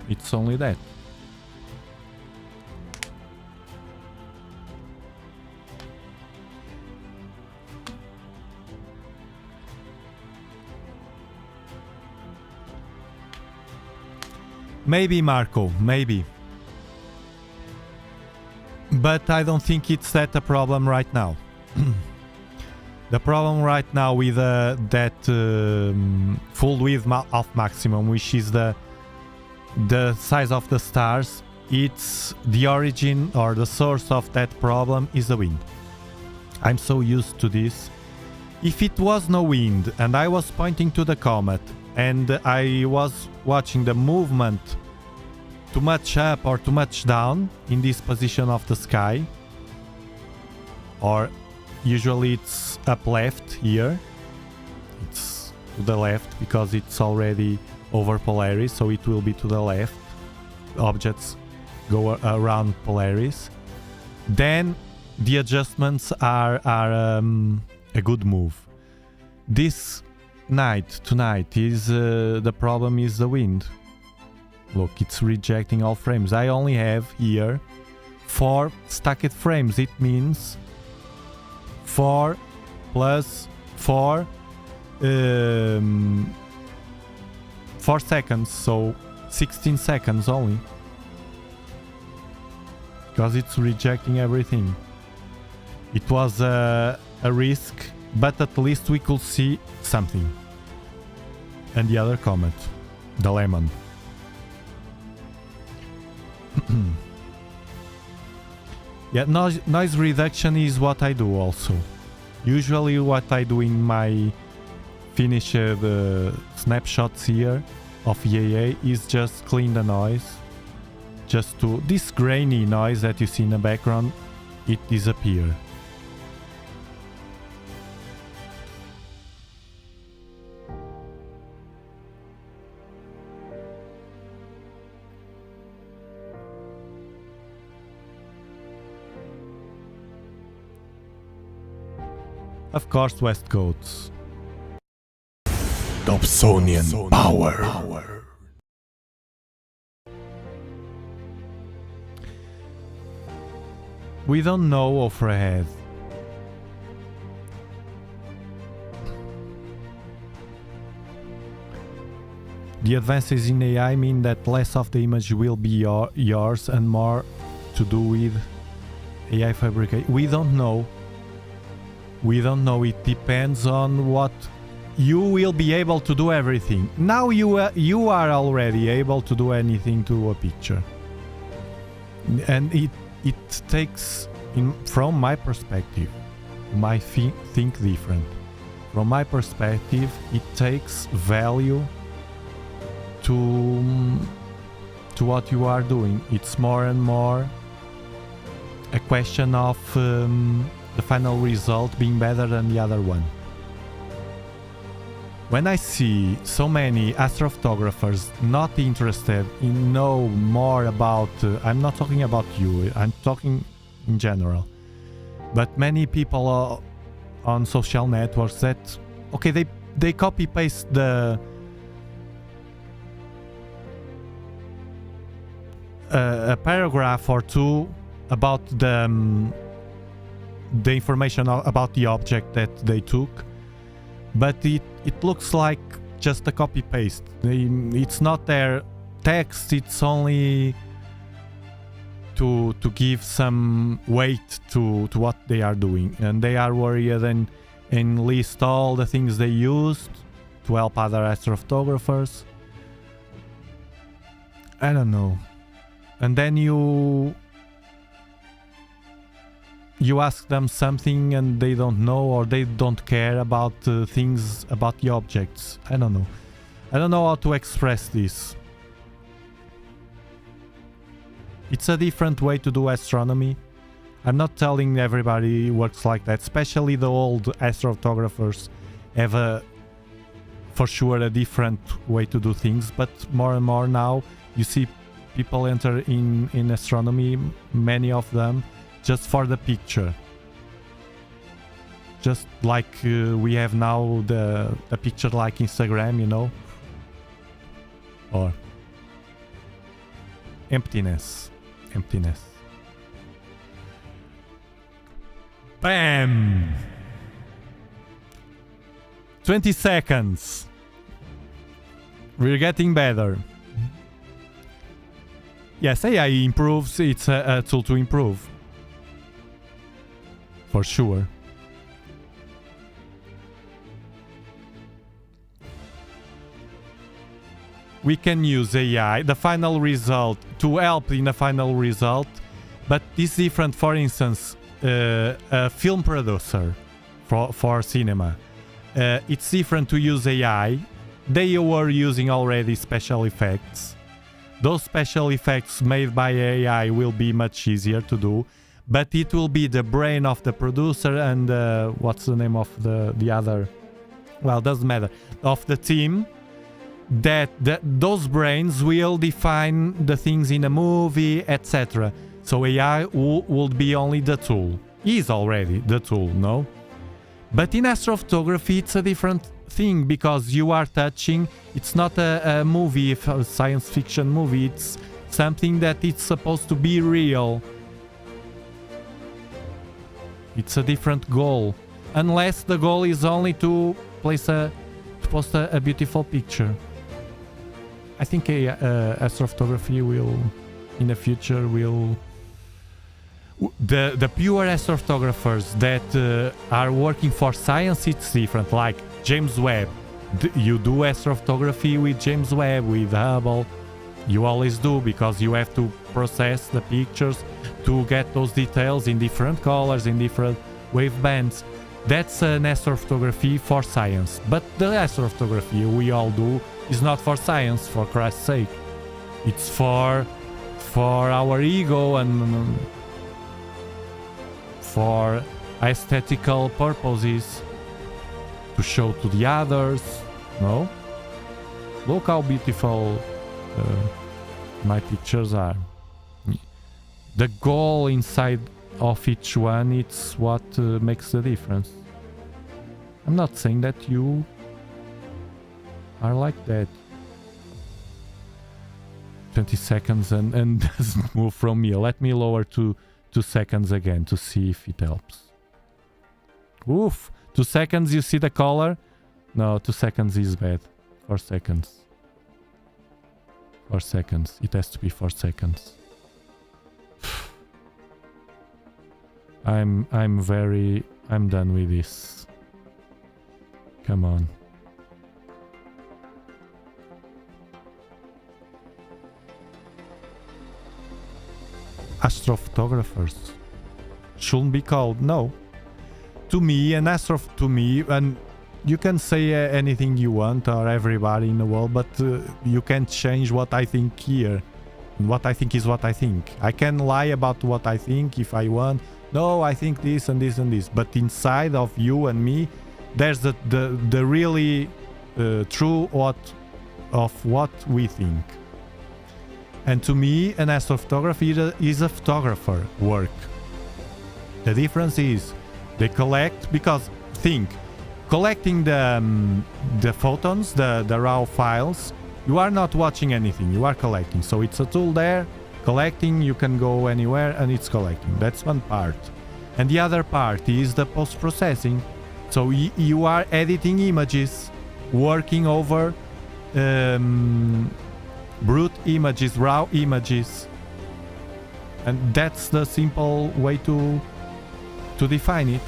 it's only that. Maybe, Marco, maybe. But I don't think it's that a problem right now. The problem right now with that full width of maximum, which is the size of the stars, it's the origin or the source of that problem is the wind. I'm so used to this. If it was no wind and I was pointing to the comet and I was watching the movement too much up or too much down in this position of the sky, or usually it's up left here, it's to the left because it's already over Polaris, so it will be to the left. Objects go around Polaris. Then the adjustments are a good move. This tonight is the problem is the wind. Look, it's rejecting all frames. I only have here 4 stacked frames. It means 4 plus 4 4 seconds, so 16 seconds only, because it's rejecting everything. It was a risk, but at least we could see something. And the other comet, the Lemon. Yeah, noise reduction is what I do also. Usually what I do in my finished snapshots here of EAA is just clean the noise. Just to this grainy noise that you see in the background, it disappears. Of course, West Coast. Dobsonian power. We don't know overhead. The advances in AI mean that less of the image will be yours and more to do with AI fabrication. We don't know. We don't know. It depends on what you will be able to do. Everything. Now you are already able to do anything to a picture, and it takes, from my perspective, my think different. From my perspective, it takes value to what you are doing. It's more and more a question of the final result being better than the other one. When I see so many astrophotographers not interested in know more about, I'm not talking about you, I'm talking in general, but many people on social networks that, okay, they copy paste a paragraph or two about the information about the object that they took, but it looks like just a copy paste. It's not their text, it's only to give some weight to what they are doing, and they are worried and list all the things they used to help other astrophotographers. I don't know. And then you ask them something and they don't know, or they don't care about things about the objects. I don't know. I don't know how to express this. It's a different way to do astronomy. I'm not telling everybody works like that. Especially the old astrophotographers have for sure a different way to do things. But more and more now, you see people enter in astronomy, many of them, just for the picture. Just like we have now the picture like Instagram, you know? Or emptiness. Emptiness. Bam! 20 seconds. We're getting better. Yes, AI improves. It's a tool to improve. For sure. We can use AI, the final result, to help in the final result, but it's different. For instance, a film producer for cinema. It's different to use AI. They were using already special effects. Those special effects made by AI will be much easier to do, but it will be the brain of the producer and what's the name of the other? Well, doesn't matter. Of the team, that those brains will define the things in a movie, etc. So AI would be only the tool. Is already the tool, no? But in astrophotography, it's a different thing, because you are touching. It's not a movie, a science fiction movie. It's something that it's supposed to be real. It's a different goal, unless the goal is only to post a beautiful picture. I think astrophotography will, in the future, will. The pure astrophotographers that are working for science, it's different. Like James Webb, you do astrophotography with James Webb, with Hubble. You always do, because you have to process the pictures to get those details in different colors, in different wavebands. That's an astrophotography for science. But the astrophotography we all do is not for science, for Christ's sake. It's for our ego and for aesthetical purposes, to show to the others. No? Look how beautiful my pictures are. The goal inside of each one, it's what makes the difference. I'm not saying that you are like that. 20 seconds and doesn't move from me. Let me lower to 2 seconds again to see if it helps. Oof! 2 seconds, you see the color? No, 2 seconds is bad. 4 seconds. 4 seconds. It has to be 4 seconds. I'm done with this. Come on. Astrophotographers shouldn't be called. No. To me, and you can say anything you want, or everybody in the world, but you can't change what I think here. What I think is what I think. I can lie about what I think if I want. No, I think this and this and this. But inside of you and me, there's the really true of what we think. And to me, an astrophotography is a photographer work. The difference is they collect, because think, collecting the photons, the raw files, you are not watching anything, you are collecting. So it's a tool there, collecting, you can go anywhere and it's collecting. That's one part. And the other part is the post-processing. So you are editing images, working over brute images, raw images. And that's the simple way to define it.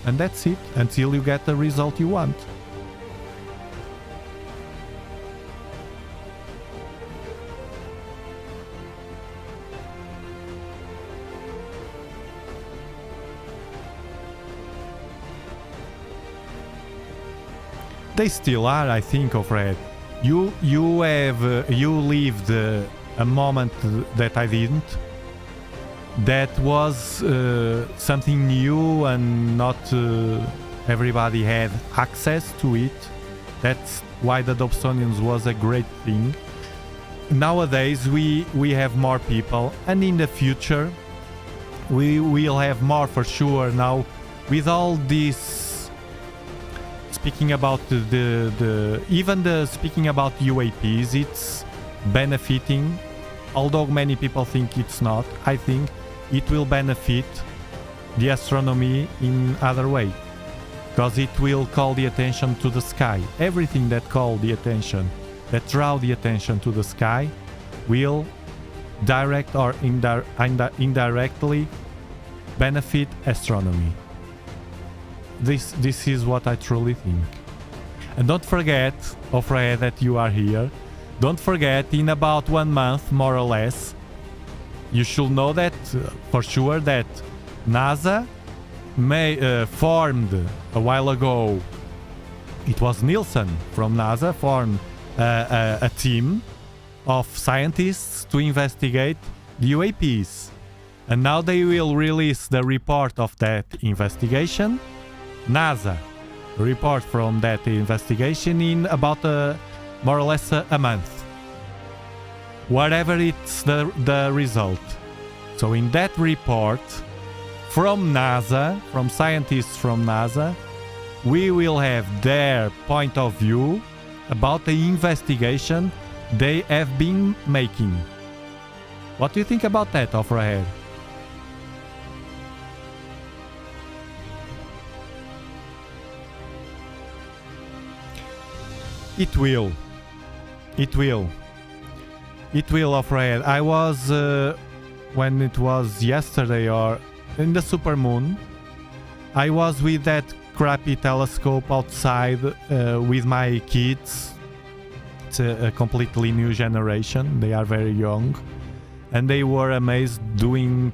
And that's it, until you get the result you want. They still are, I think, Fred. You lived a moment that I didn't. That was something new and not everybody had access to it. That's why the Dobsonians was a great thing. Nowadays we have more people, and in the future we will have more for sure. Now with all this, speaking about speaking about UAPs, it's benefiting, although many people think it's not. I think it will benefit the astronomy in other way, because it will call the attention to the sky. Everything that call the attention, that draw the attention to the sky, will direct or indirectly benefit astronomy. This is what I truly think. And don't forget, Fred, that you are here. Don't forget, in about 1 month, more or less, you should know that for sure that NASA formed a while ago. It was Nielsen from NASA formed a team of scientists to investigate the UAPs. And now they will release the report of that investigation. NASA report from that investigation in about more or less a month. Whatever it's the result. So in that report from NASA, from scientists from NASA, we will have their point of view about the investigation they have been making. What do you think about that, Fred? It will. It will. It will, Fred. I was, when it was yesterday or in the supermoon, I was with that crappy telescope outside with my kids. It's a completely new generation. They are very young. And they were amazed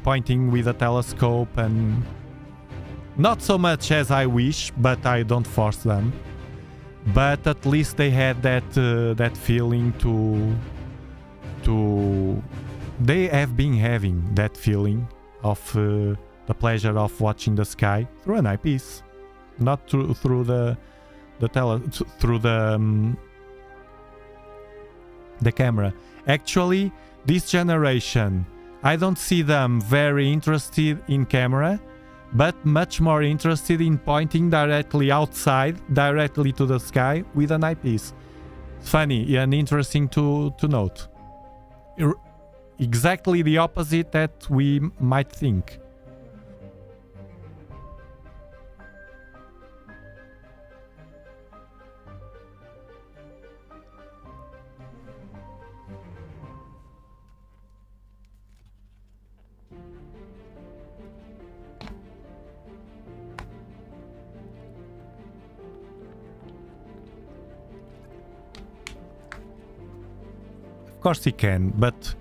pointing with a telescope, and not so much as I wish, but I don't force them. But at least they had that feeling they have been having that feeling of the pleasure of watching the sky through an eyepiece, not through the camera. Actually, this generation, I don't see them very interested in camera, but much more interested in pointing directly outside, directly to the sky with an eyepiece. funny and interesting to note. Exactly the opposite that we might think. Of course he can, but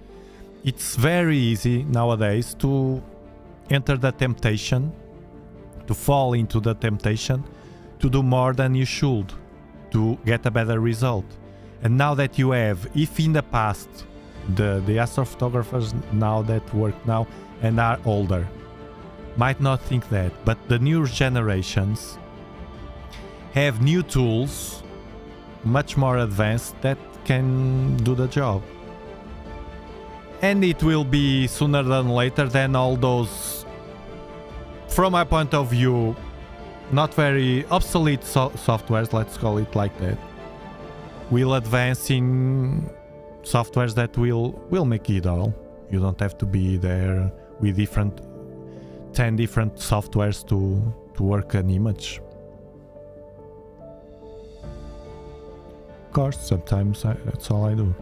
it's very easy nowadays to enter the temptation, to fall into the temptation, to do more than you should, to get a better result. And now that you have, if in the past, the astrophotographers now that work now and are older, might not think that, but the new generations have new tools, much more advanced, that can do the job. And it will be sooner than later than all those, from my point of view, not very obsolete softwares, let's call it like that, will advance in softwares that will make it all. You don't have to be there with 10 different softwares to work an image. Of course, sometimes that's all I do.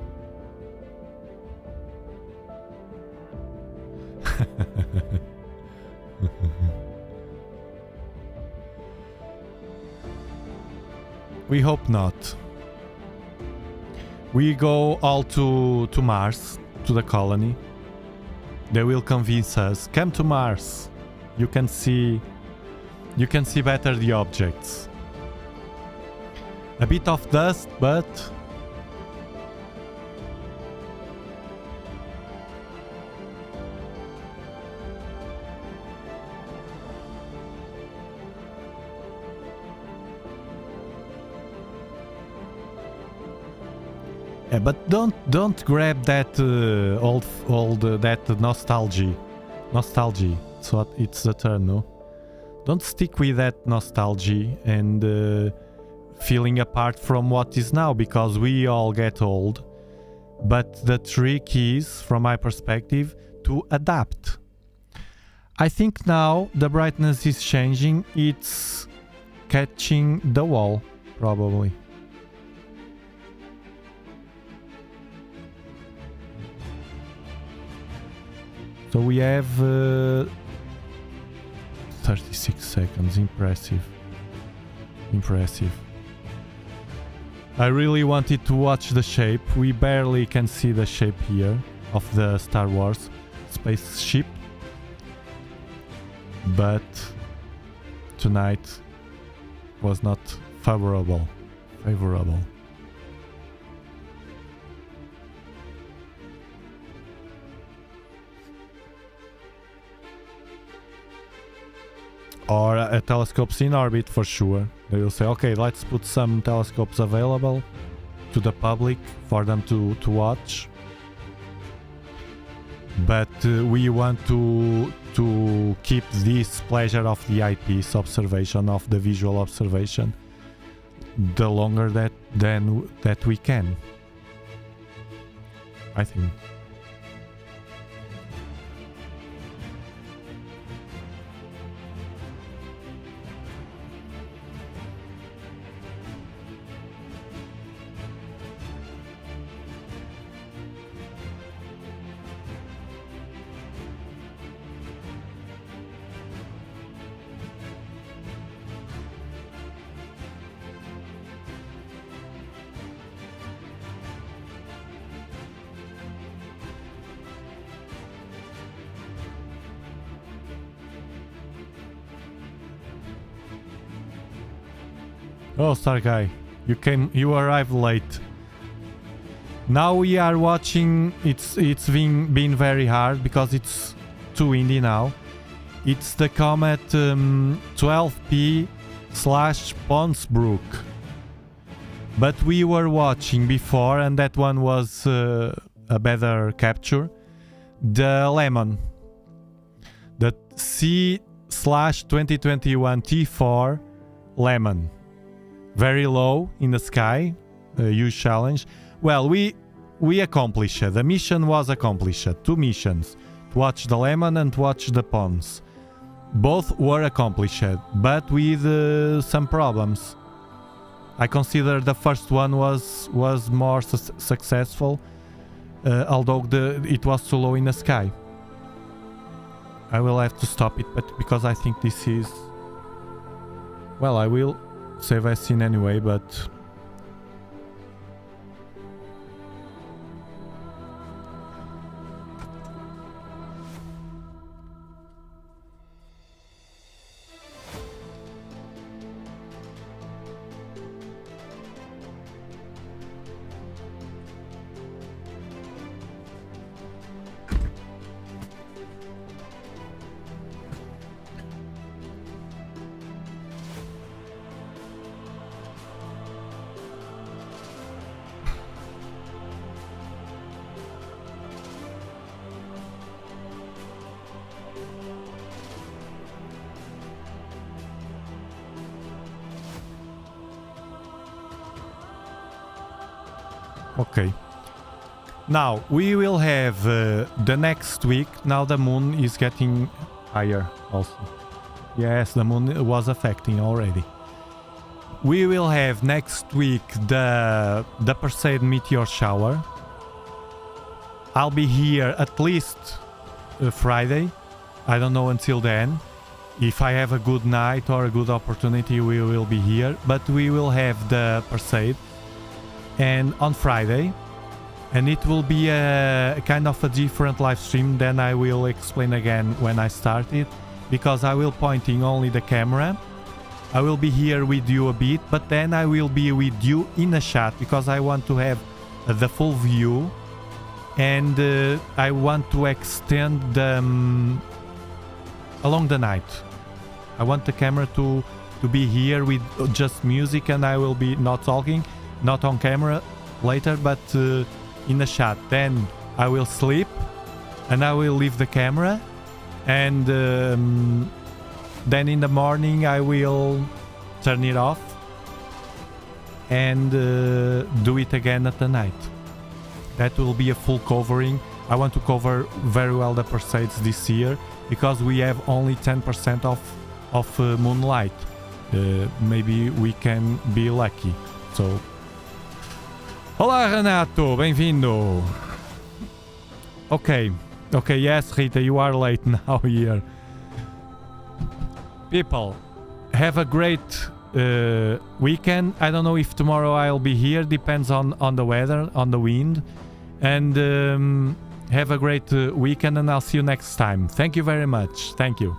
We hope not. We go all to Mars, to the colony. They will convince us, come to Mars. You can see better the objects. A bit of dust, but but don't grab that old that nostalgia. So it's the term, no? Don't stick with that nostalgia and feeling apart from what is now, because we all get old. But the trick is, from my perspective, to adapt. I think now the brightness is changing. It's catching the wall, probably. So we have 36 seconds. Impressive. I really wanted to watch the shape. We barely can see the shape here of the Star Wars spaceship. But tonight was not favorable. Or telescopes in orbit for sure. They will say, okay, let's put some telescopes available to the public for them to watch. But we want to keep this pleasure of the eyepiece observation, of the visual observation, the longer that we can, I think. Oh, Star Guy, you arrived late. Now we are watching. It's been very hard because it's too windy now. It's the Comet 12P / Pons-Brooks. But we were watching before, and that one was a better capture. The Lemon, the C / 2021 T4 Lemon. Very low in the sky, a huge challenge. Well, we accomplished it. The mission was accomplished. 2 missions. To watch the lemon and to watch the Pons. Both were accomplished, but with some problems. I consider the first one was more successful, although it was too low in the sky. I will have to stop it, but because I think this is... Well, I will save a scene anyway, but... Okay. Now we will have the next week. Now the moon is getting higher also. Yes, the moon was affecting already. We will have next week the Perseid meteor shower. I'll be here at least Friday. I don't know until then. If I have a good night or a good opportunity, we will be here. But we will have the Perseid. And on Friday, and it will be a kind of a different live stream. Then I will explain again when I start it, because I will pointing only the camera. I will be here with you a bit, but then I will be with you in a chat, because I want to have the full view, and I want to extend them along the night. I want the camera to be here with just music, and I will be not talking. Not on camera later, but in the chat. Then I will sleep and I will leave the camera, and then in the morning I will turn it off and do it again at the night. That will be a full covering. I want to cover very well the Perseids this year, because we have only 10% of moonlight. Maybe we can be lucky. So olá Renato, bem-vindo. Okay, yes Rita, you are late now here. People, have a great weekend. I don't know if tomorrow I'll be here, depends on the weather, on the wind. And have a great weekend, and I'll see you next time. Thank you very much. Thank you.